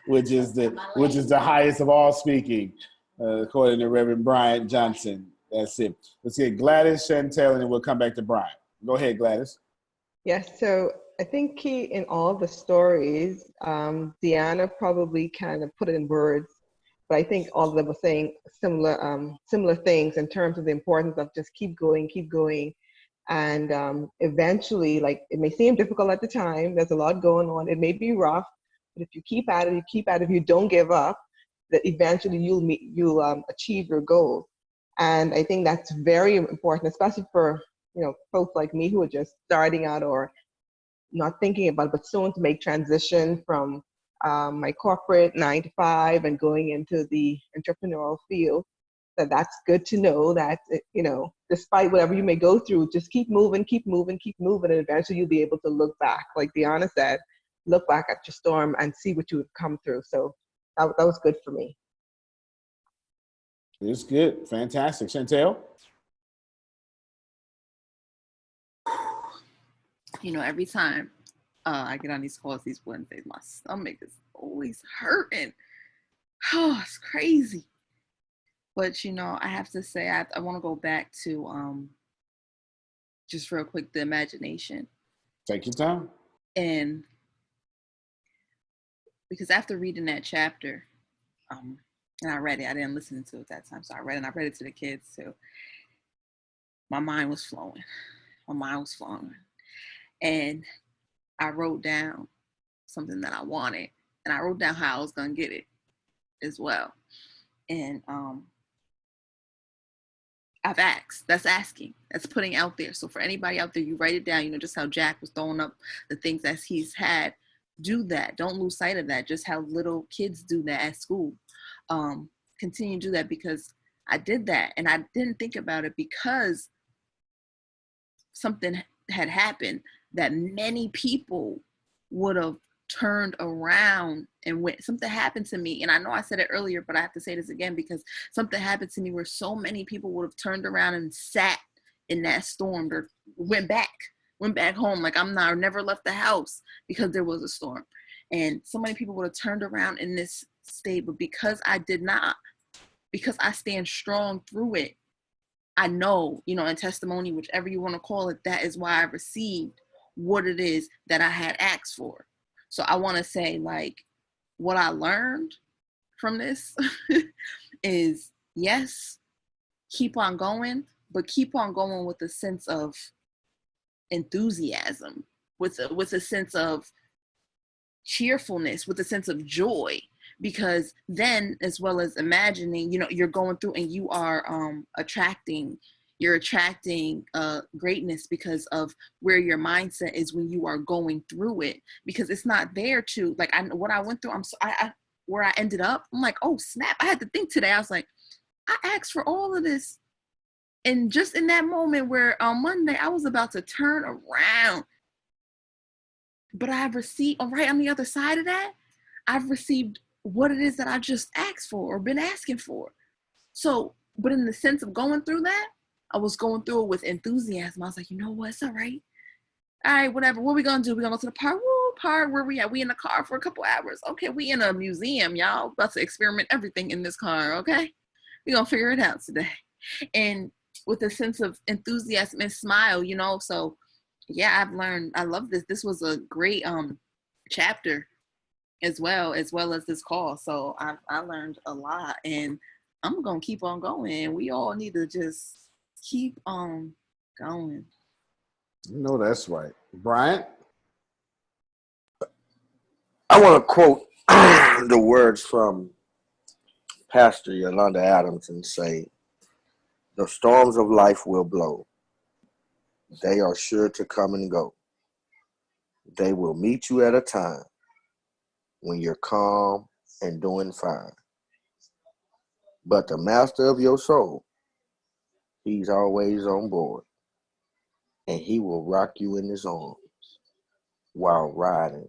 which is the highest of all speaking, according to Reverend Brian Johnson. That's it. Let's get Gladys, Chantel, and then we'll come back to Brian. Go ahead, Gladys. Yes, so I think key in all the stories, Deanna probably kind of put it in words, but I think all of them were saying similar things in terms of the importance of just keep going, and eventually, like, it may seem difficult at the time. There's a lot going on. It may be rough, but if you keep at it, if you don't give up, that eventually you'll achieve your goals. And I think that's very important, especially for folks like me who are just starting out or not thinking about it, but soon to make transition from my corporate 9 to 5 and going into the entrepreneurial field. That's good to know that, despite whatever you may go through, just keep moving, and eventually you'll be able to look back. Like Deanna said, look back at your storm and see what you have come through. So that was good for me. It's good. Fantastic. Chantel? Every time I get on these calls these Wednesdays, my stomach is always hurting. Oh, it's crazy. But, I have to say, I want to go back to just real quick, the imagination. Take your time. And because after reading that chapter, and I read it, I didn't listen to it at that time, so I read it to the kids too. My mind was flowing. And I wrote down something that I wanted, and I wrote down how I was going to get it as well. And I've asked. That's asking. That's putting out there. So for anybody out there, you write it down. Just how Jack was throwing up the things that he's had. Do that. Don't lose sight of that. Just how little kids do that at school. Continue to do that, because I did that and I didn't think about it because something had happened that many people would have turned around and went. Something happened to me, and I know I said it earlier, but I have to say this again, because something happened to me where so many people would have turned around and sat in that storm, or went back home. Like, I never left the house because there was a storm, and so many people would have turned around in this state. But because I did not, because I stand strong through it, I know, in testimony, whichever you want to call it, that is why I received what it is that I had asked for. So I want to say, like, what I learned from this is, yes, keep on going, but keep on going with a sense of enthusiasm, with a sense of cheerfulness, with a sense of joy, because then, as well as imagining, you're going through and you are attracting greatness because of where your mindset is when you are going through it, because it's not there to, like, what I went through, where I ended up, I'm like, oh snap, I had to think today. I was like, I asked for all of this, and just in that moment where on Monday I was about to turn around, but I've received, right on the other side of that, I've received what it is that I just asked for or been asking for. So, but in the sense of going through that, I was going through it with enthusiasm. I was like, you know what? It's all right. All right, whatever. What are we going to do? We're going to go to the park. Woo, park. Where we at? We in the car for a couple hours. Okay, we in a museum, y'all. About to experiment everything in this car, okay? We're going to figure it out today. And with a sense of enthusiasm and smile, So, yeah, I've learned. I love this. This was a great chapter as well as this call. So I learned a lot, and I'm going to keep on going. We all need to just keep on going. You know that's right. Bryant? I want to quote the words from Pastor Yolanda Adams and say, "The storms of life will blow. They are sure to come and go. They will meet you at a time when you're calm and doing fine. But the master of your soul, he's always on board, and he will rock you in his arms while riding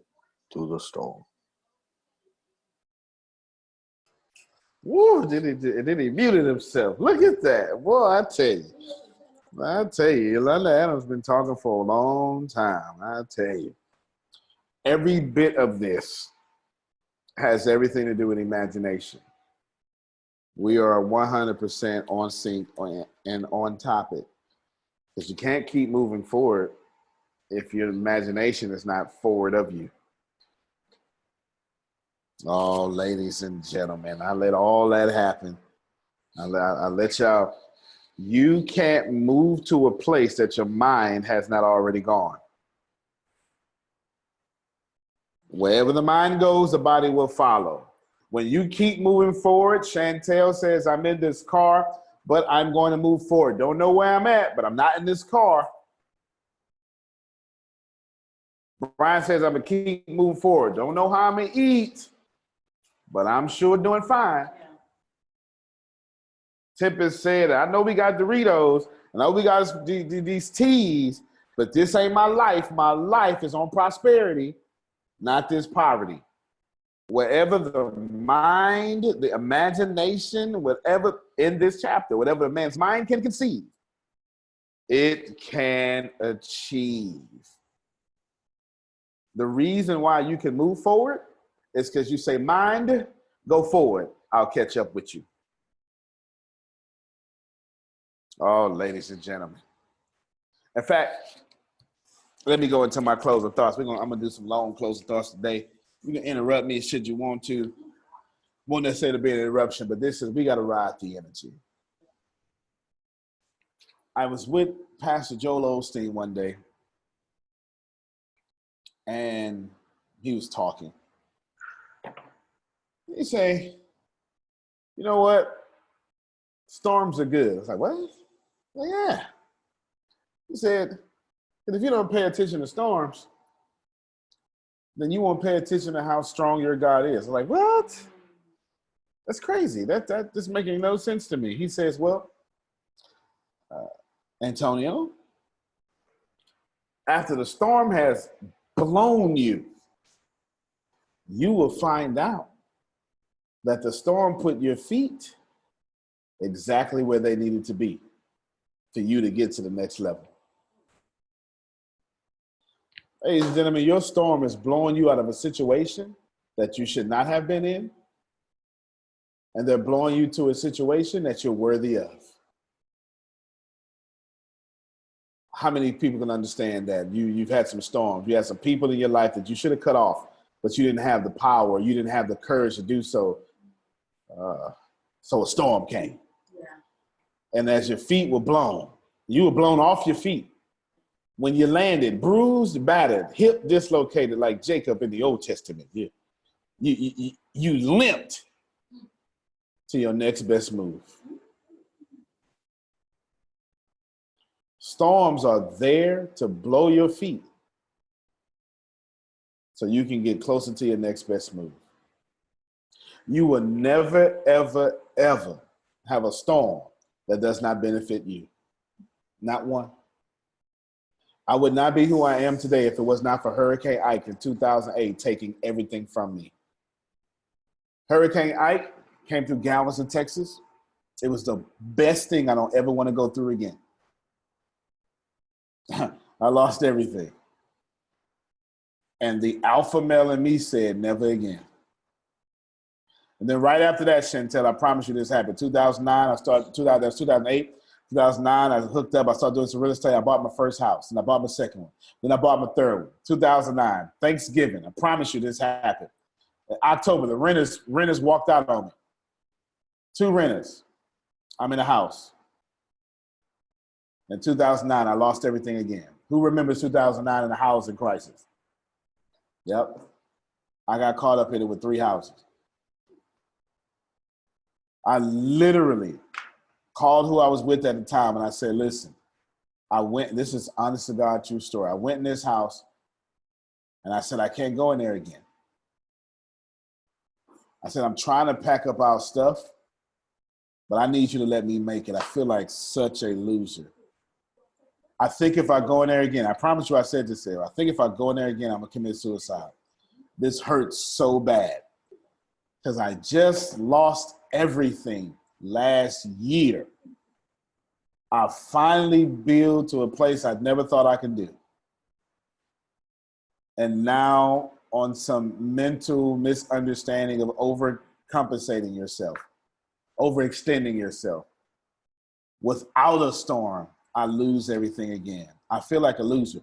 through the storm." Woo, did he muted himself? Look at that. Boy, I tell you, Yolanda Adams been talking for a long time. I tell you. Every bit of this has everything to do with imagination. We are 100% on sync and on topic. Because you can't keep moving forward if your imagination is not forward of you. Oh, ladies and gentlemen, I let all that happen. I let y'all, you can't move to a place that your mind has not already gone. Wherever the mind goes, the body will follow. When you keep moving forward, Chantel says, I'm in this car, but I'm going to move forward. Don't know where I'm at, but I'm not in this car. Brian says, I'm going to keep moving forward. Don't know how I'm going to eat, but I'm sure doing fine. Tempest said, I know we got Doritos, and I know we got these teas, but this ain't my life. My life is on prosperity, not this poverty. Wherever the mind, the imagination, whatever in this chapter, whatever a man's mind can conceive, it can achieve. The reason why you can move forward is because you say, mind, go forward. I'll catch up with you. Oh, ladies and gentlemen. In fact, let me go into my closing thoughts. I'm going to do some long closing thoughts today. You can interrupt me should you want to. Won't necessarily be an interruption, but we got to ride the energy. I was with Pastor Joel Osteen one day, and he was talking. He say, you know what? Storms are good. I was like, what? Well, yeah. He said, if you don't pay attention to storms, then you won't pay attention to how strong your God is. I'm like, what? That's crazy. That just making no sense to me. He says, well, Antonio, after the storm has blown you, you will find out that the storm put your feet exactly where they needed to be for you to get to the next level. Ladies and gentlemen, your storm is blowing you out of a situation that you should not have been in, and they're blowing you to a situation that you're worthy of. How many people can understand that? You've had some storms. You had some people in your life that you should have cut off, but you didn't have the power. You didn't have the courage to do so. So a storm came. Yeah. And as your feet were blown, you were blown off your feet. When you landed, bruised, battered, hip dislocated like Jacob in the Old Testament. You limped to your next best move. Storms are there to blow your feet so you can get closer to your next best move. You will never, ever, ever have a storm that does not benefit you. Not one. I would not be who I am today if it was not for Hurricane Ike in 2008 taking everything from me. Hurricane Ike came through Galveston, Texas. It was the best thing I don't ever want to go through again. I lost everything. And the alpha male in me said, never again. And then right after that, Chantel, I promise you this happened. 2009, that was 2008. 2009, I hooked up. I started doing some real estate. I bought my first house, and I bought my second one. Then I bought my third one. 2009, Thanksgiving. I promise you this happened. In October, the renters walked out on me. 2 renters. I'm in a house. In 2009, I lost everything again. Who remembers 2009 and the housing crisis? Yep. I got caught up in it with 3 houses. I literally called who I was with at the time and I said, listen, this is honest to God, true story. I went in this house and I said, I can't go in there again. I said, I'm trying to pack up our stuff, but I need you to let me make it. I feel like such a loser. I think if I go in there again, I promise you I said this there. I think if I go in there again, I'm going to commit suicide. This hurts so bad because I just lost everything last year. I finally built to a place I never thought I could do. And now on some mental misunderstanding of overcompensating yourself, overextending yourself. Without a storm, I lose everything again. I feel like a loser.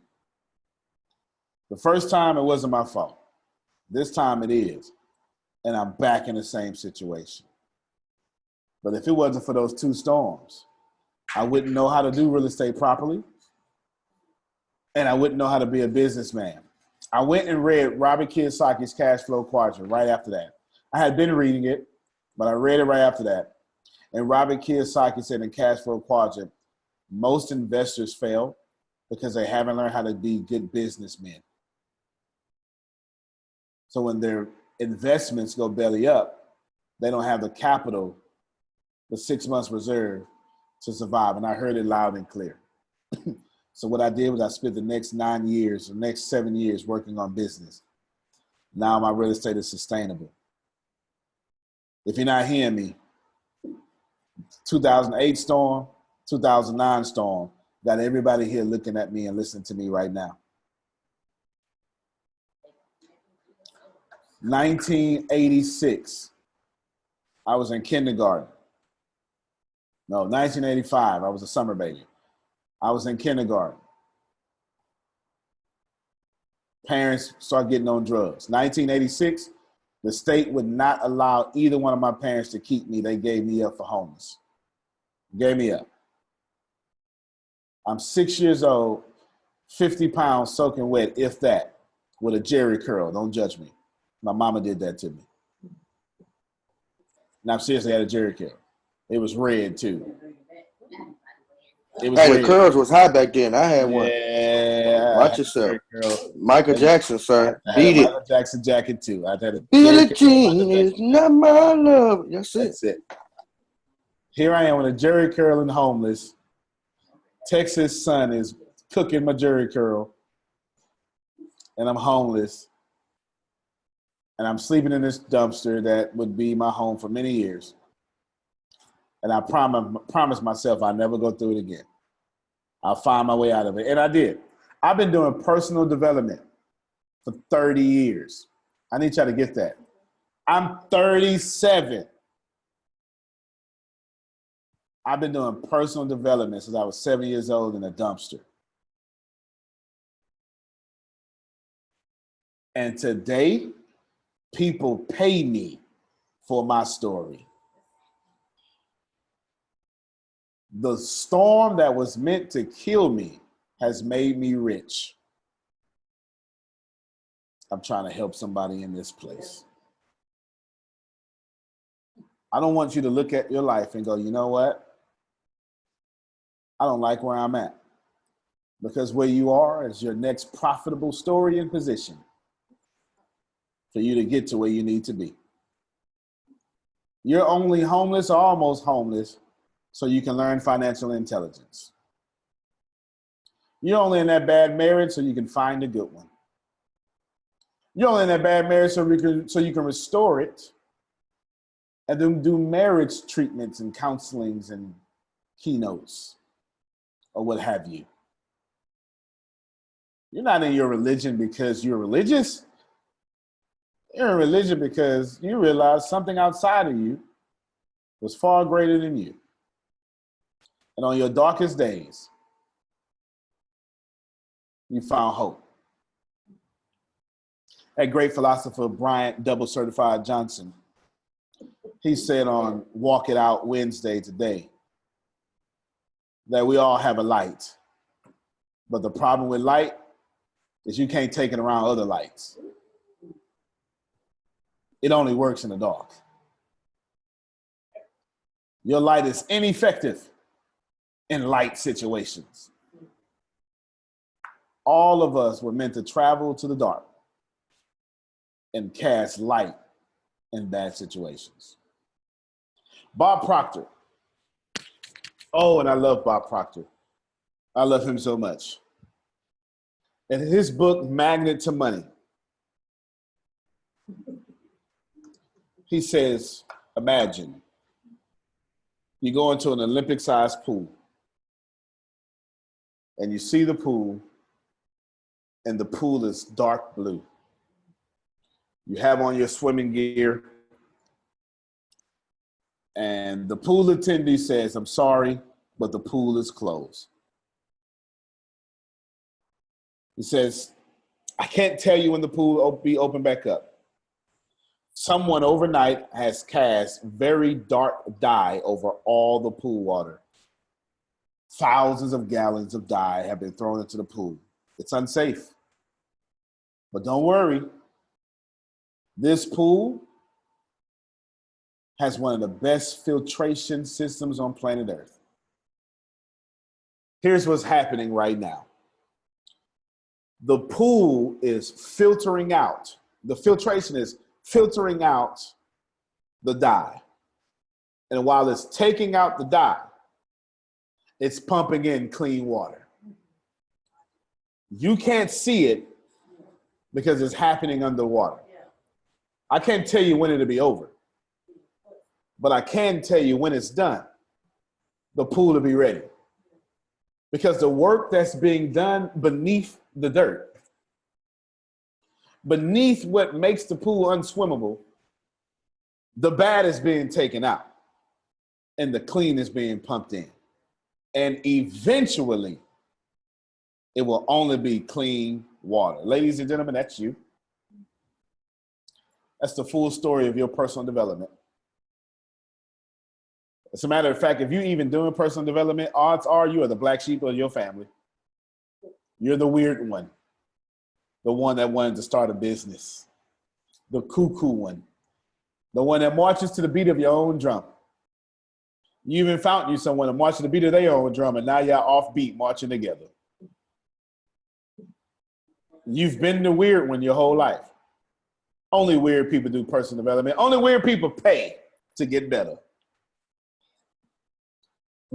The first time, it wasn't my fault. This time it is. And I'm back in the same situation. But if it wasn't for those 2 storms, I wouldn't know how to do real estate properly. And I wouldn't know how to be a businessman. I went and read Robert Kiyosaki's Cash Flow Quadrant right after that. I had been reading it, but I read it right after that. And Robert Kiyosaki said in Cash Flow Quadrant, most investors fail because they haven't learned how to be good businessmen. So when their investments go belly up, they don't have the capital, the 6 months reserve to survive. And I heard it loud and clear. So what I did was I spent the next 9 years, the next 7 years working on business. Now my real estate is sustainable. If you're not hearing me, 2008 storm, 2009 storm, got everybody here looking at me and listening to me right now. 1986, I was in kindergarten. No, 1985, I was a summer baby. I was in kindergarten. Parents start getting on drugs. 1986, the state would not allow either one of my parents to keep me. They gave me up for homeless. Gave me up. I'm 6 years old, 50 pounds soaking wet, if that, with a jerry curl. Don't judge me. My mama did that to me. And I'm seriously had a jerry curl. It was red too. It was Hey, red. the curls was high back then. I had one. Yeah. Watch yourself. Michael Jackson, sir. I had Beat a it. Michael Jackson jacket too. I had a Billie jerry curl, Jean Michael is Jackson not my love. That's it. That's it. Here I am with a jerry curl and homeless. Texas sun is cooking my jerry curl. And I'm homeless. And I'm sleeping in this dumpster that would be my home for many years. And I promised myself I'd never go through it again. I'll find my way out of it. And I did. I've been doing personal development for 30 years. I need y'all to get that. I'm 37. I've been doing personal development since I was 7 years old in a dumpster. And today, people pay me for my story. The storm that was meant to kill me has made me rich. I'm trying to help somebody in this place. I don't want you to look at your life and go, you know what? I don't like where I'm at. Because where you are is your next profitable story and position for you to get to where you need to be. You're only homeless or almost homeless so you can learn financial intelligence. You're only in that bad marriage so you can find a good one. You're only in that bad marriage so you can restore it and then do marriage treatments and counselings and keynotes or what have you. You're not in your religion because you're religious. You're in religion because you realize something outside of you was far greater than you. And on your darkest days, you found hope. That great philosopher, Bryant Double Certified Johnson, he said on Walk It Out Wednesday today that we all have a light. But the problem with light is you can't take it around other lights. It only works in the dark. Your light is ineffective in light situations. All of us were meant to travel to the dark and cast light in bad situations. Bob Proctor. Oh, and I love Bob Proctor. I love him so much. In his book, Magnet to Money, he says, imagine you go into an Olympic-sized pool and you see the pool and the pool is dark blue. You have on your swimming gear and the pool attendee says, I'm sorry, but the pool is closed. He says, I can't tell you when the pool will be open back up. Someone overnight has cast very dark dye over all the pool water. Thousands of gallons of dye have been thrown into the pool. It's unsafe. But don't worry. This pool has one of the best filtration systems on planet Earth. Here's what's happening right now. The pool is filtering out. The filtration is filtering out the dye. And while it's taking out the dye, it's pumping in clean water. You can't see it because it's happening underwater. I can't tell you when it'll be over, but I can tell you when it's done, the pool will be ready. Because the work that's being done beneath the dirt, beneath what makes the pool unswimmable, the bad is being taken out and the clean is being pumped in. And eventually, it will only be clean water. Ladies and gentlemen, that's you. That's the full story of your personal development. As a matter of fact, if you're even doing personal development, odds are you are the black sheep of your family. You're the weird one, the one that wanted to start a business, the cuckoo one, the one that marches to the beat of your own drum. You even found you someone to march to the beat of their own drum, and now you're off beat marching together. You've been the weird one your whole life. Only weird people do personal development. Only weird people pay to get better.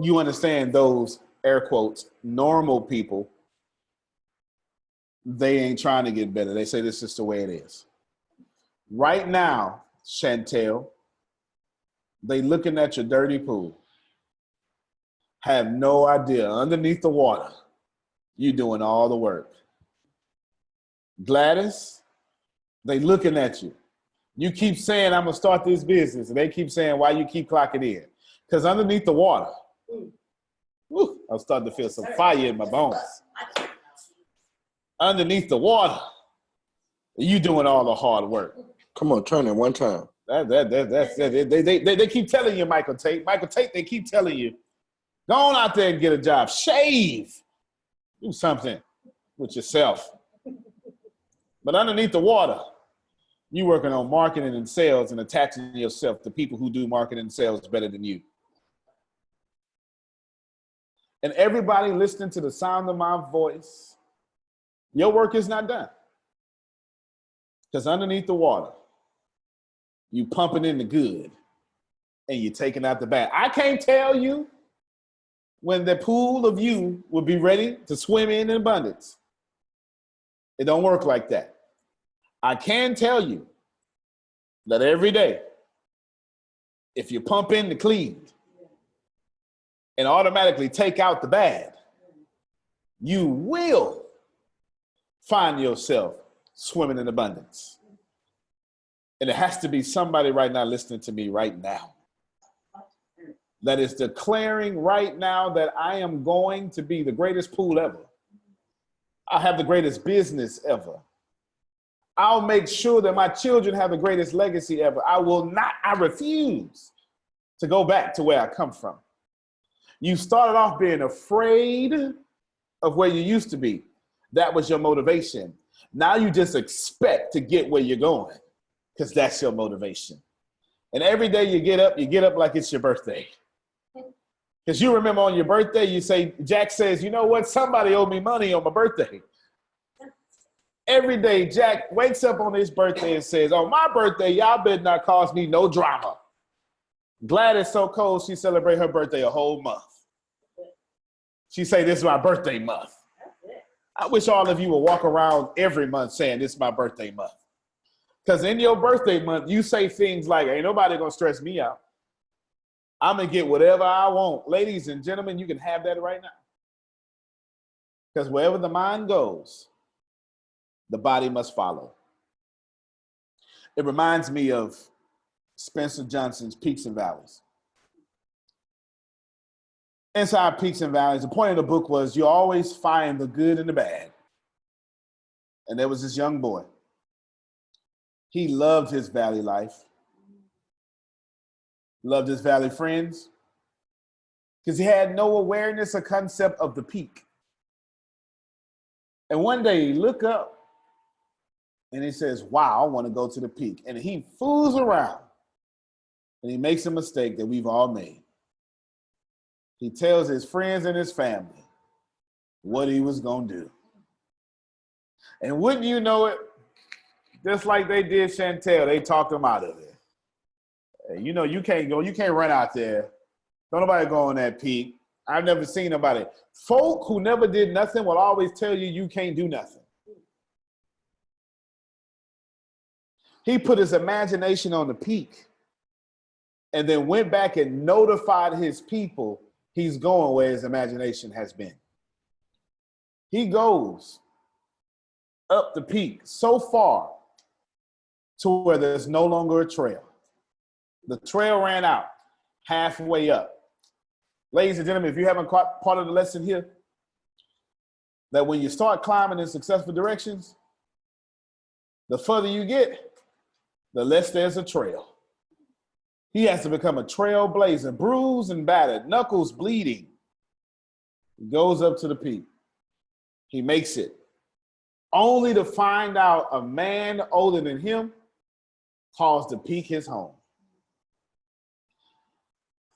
You understand those, air quotes, normal people, they ain't trying to get better. They say this is the way it is. Right now, Chantel, they looking at your dirty pool, have no idea underneath the water, you doing all the work. Gladys, they looking at you. You keep saying, I'm gonna start this business, and they keep saying, why you keep clocking in? Because underneath the water, woo, I'm starting to feel some fire in my bones. Underneath the water, you doing all the hard work. Come on, turn it one time. That's it. They keep telling you, Michael Tate, they keep telling you, go on out there and get a job. Shave. Do something with yourself. But underneath the water, you working on marketing and sales and attaching yourself to people who do marketing and sales better than you. And everybody listening to the sound of my voice, your work is not done. Because underneath the water, you pumping in the good and you're taking out the bad. I can't tell you when the pool of you will be ready to swim in abundance. It don't work like that. I can tell you that every day, if you pump in the clean and automatically take out the bad, you will find yourself swimming in abundance. And it has to be somebody right now listening to me right now that is declaring right now that I am going to be the greatest pool ever. I'll have the greatest business ever. I'll make sure that my children have the greatest legacy ever. I refuse to go back to where I come from. You started off being afraid of where you used to be. That was your motivation. Now you just expect to get where you're going because that's your motivation. And every day you get up like it's your birthday. Because you remember on your birthday, you say, Jack says, you know what? Somebody owed me money on my birthday. Every day, Jack wakes up on his birthday and says, on my birthday, y'all better not cause me no drama. Glad it's so cold, she celebrate her birthday a whole month. She say, this is my birthday month. I wish all of you would walk around every month saying, this is my birthday month. Because in your birthday month, you say things like, ain't nobody going to stress me out. I'm going to get whatever I want. Ladies and gentlemen, you can have that right now. Because wherever the mind goes, the body must follow. It reminds me of Spencer Johnson's Peaks and Valleys. Inside Peaks and Valleys, the point of the book was you always find the good and the bad. And there was this young boy. He loved his valley life. Loved his valley friends. Because he had no awareness or concept of the peak. And one day he looked up and he says, wow, I want to go to the peak. And he fools around and he makes a mistake that we've all made. He tells his friends and his family what he was going to do. And wouldn't you know it, just like they did Chantel, they talked him out of it. Hey, you know, you can't run out there. Don't nobody go on that peak. I've never seen nobody. Folk who never did nothing will always tell you you can't do nothing. He put his imagination on the peak and then went back and notified his people he's going where his imagination has been. He goes up the peak so far to where there's no longer a trail. The trail ran out halfway up. Ladies and gentlemen, if you haven't caught part of the lesson here, that when you start climbing in successful directions, the further you get, the less there's a trail. He has to become a trailblazer, bruised and battered, knuckles bleeding. He goes up to the peak. He makes it, only to find out a man older than him calls the peak his home.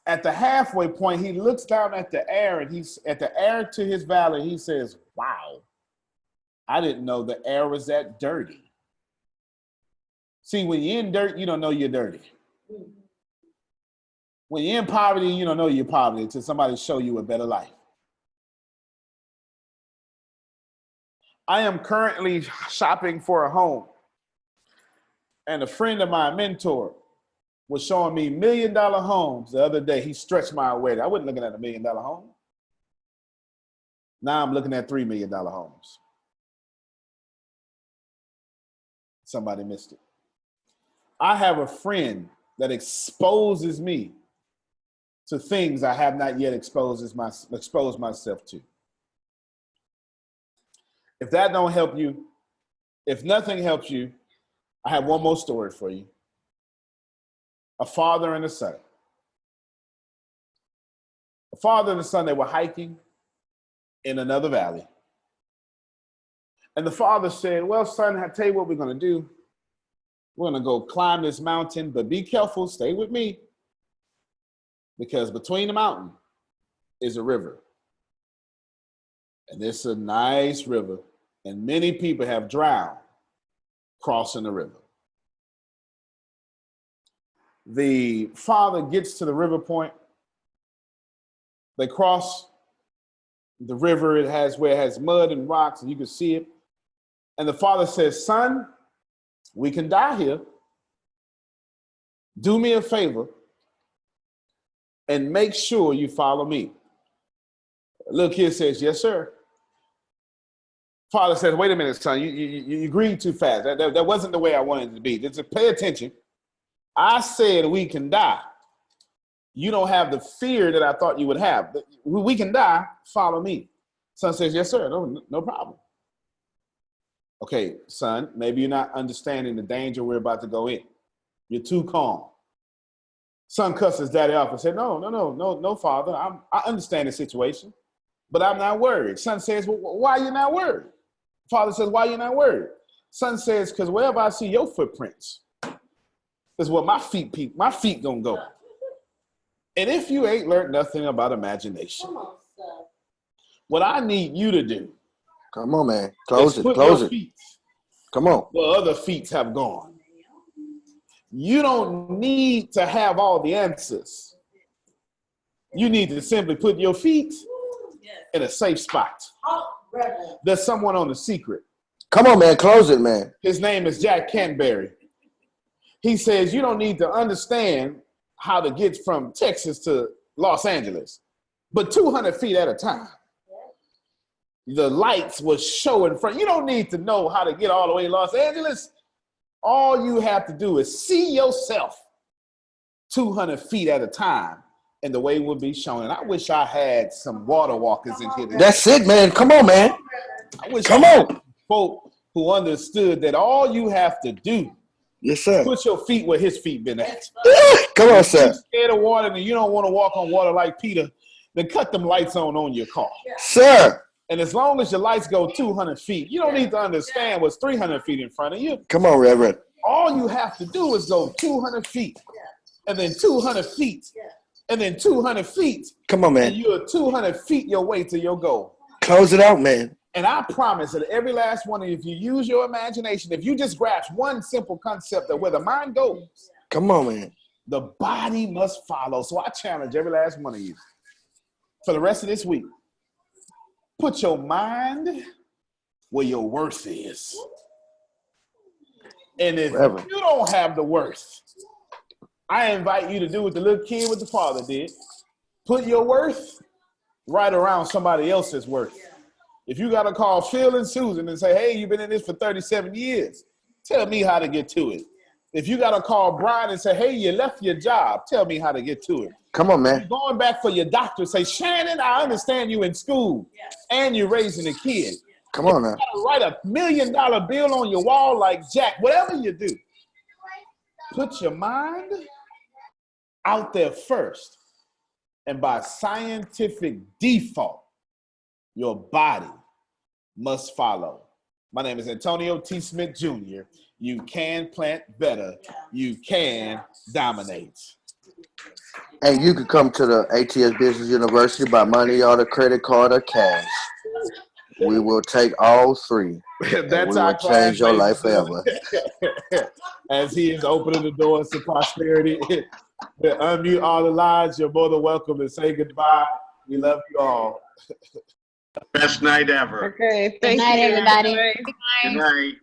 At the halfway point, he looks down at the air and he's at the air to his valley. He says, wow, I didn't know the air was that dirty. See, when you're in dirt, you don't know you're dirty. When you're in poverty, you don't know you're poverty until somebody show you a better life. I am currently shopping for a home. And a friend of my mentor was showing me $1 million homes the other day. He stretched my awareness. I wasn't looking at $1 million home. Now I'm looking at $3 million homes. Somebody missed it. I have a friend that exposes me to things I have not yet exposed myself to. If that don't help you, if nothing helps you, I have one more story for you. A father and a son. A father and a son, they were hiking in another valley. And the father said, well, son, I'll tell you what we're going to do. We're going to go climb this mountain, but be careful, stay with me. Because between the mountain is a river. And it's a nice river. And many people have drowned crossing the river. The father gets to the river point. They cross the river. It has mud and rocks, and you can see it. And the father says, son, we can die here. Do me a favor and make sure you follow me. Little kid says, yes, sir. Father says, wait a minute, son, you agreed too fast. That wasn't the way I wanted it to be. Just pay attention. I said we can die. You don't have the fear that I thought you would have. We can die, follow me. Son says, yes, sir, no problem. Okay, son, maybe you're not understanding the danger we're about to go in. You're too calm. Son cussed his daddy off and said, no, father, I understand the situation. but I'm not worried. Son says, well, why are you not worried? Father says, why are you not worried? Son says, because wherever I see your footprints is where my feet gonna go. And if you ain't learned nothing about imagination, what I need you to do, come on, man, close it, put close your it. feet Come on. where other feet have gone. You don't need to have all the answers. You need to simply put your feet in a safe spot. There's someone on The Secret. Come on, man, close it, man. His name is Jack Canterbury. He says you don't need to understand how to get from Texas to Los Angeles, but 200 feet at a time. The lights will show in front. You don't need to know how to get all the way to Los Angeles. All you have to do is see yourself 200 feet at a time, and the way will be shown. And I wish I had some water walkers in here today. That's it, man. Come on, man. I wish Come I had on. folk who understood that all you have to do, Yes, sir. put your feet where his feet been at. Come on, If you're sir. scared of water and you don't want to walk on water like Peter, then cut them lights on your car. Sir. And as long as your lights go 200 feet, you don't need to understand what's 300 feet in front of you. Come on, Reverend. All you have to do is go 200 feet, and then 200 feet, and then 200 feet. Come on, And man. you're 200 feet your way to your goal. Close it out, man. And I promise that every last one of you, if you use your imagination, if you just grasp one simple concept of where the mind goes, Come on, man. the body must follow. So I challenge every last one of you for the rest of this week. Put your mind where your worth is. And if Reverend. you don't have the worth, I invite you to do what the little kid with the father did. Put your worth right around somebody else's worth. If you got to call Phil and Susan and say, hey, you've been in this for 37 years. Tell me how to get to it. If you got to call Brian and say, hey, you left your job. Tell me how to get to it. Come on, If man. you're going back for your doctor, say, Shannon, I understand you in school and you're raising a kid. Come on now. You gotta write $1 million bill on your wall like Jack. Whatever you do, put your mind out there first. And by scientific default, your body must follow. My name is Antonio T. Smith Jr. You can plant better. You can dominate. And you can come to the ATS Business University by money order, credit card, or cash. We will take all three. And That's we our will change your life class, forever. As he is opening the doors to prosperity, to unmute all the lines, you're more than welcome to say goodbye. We love you all. Best night ever. Okay, Good thank night, you. everybody. Good night.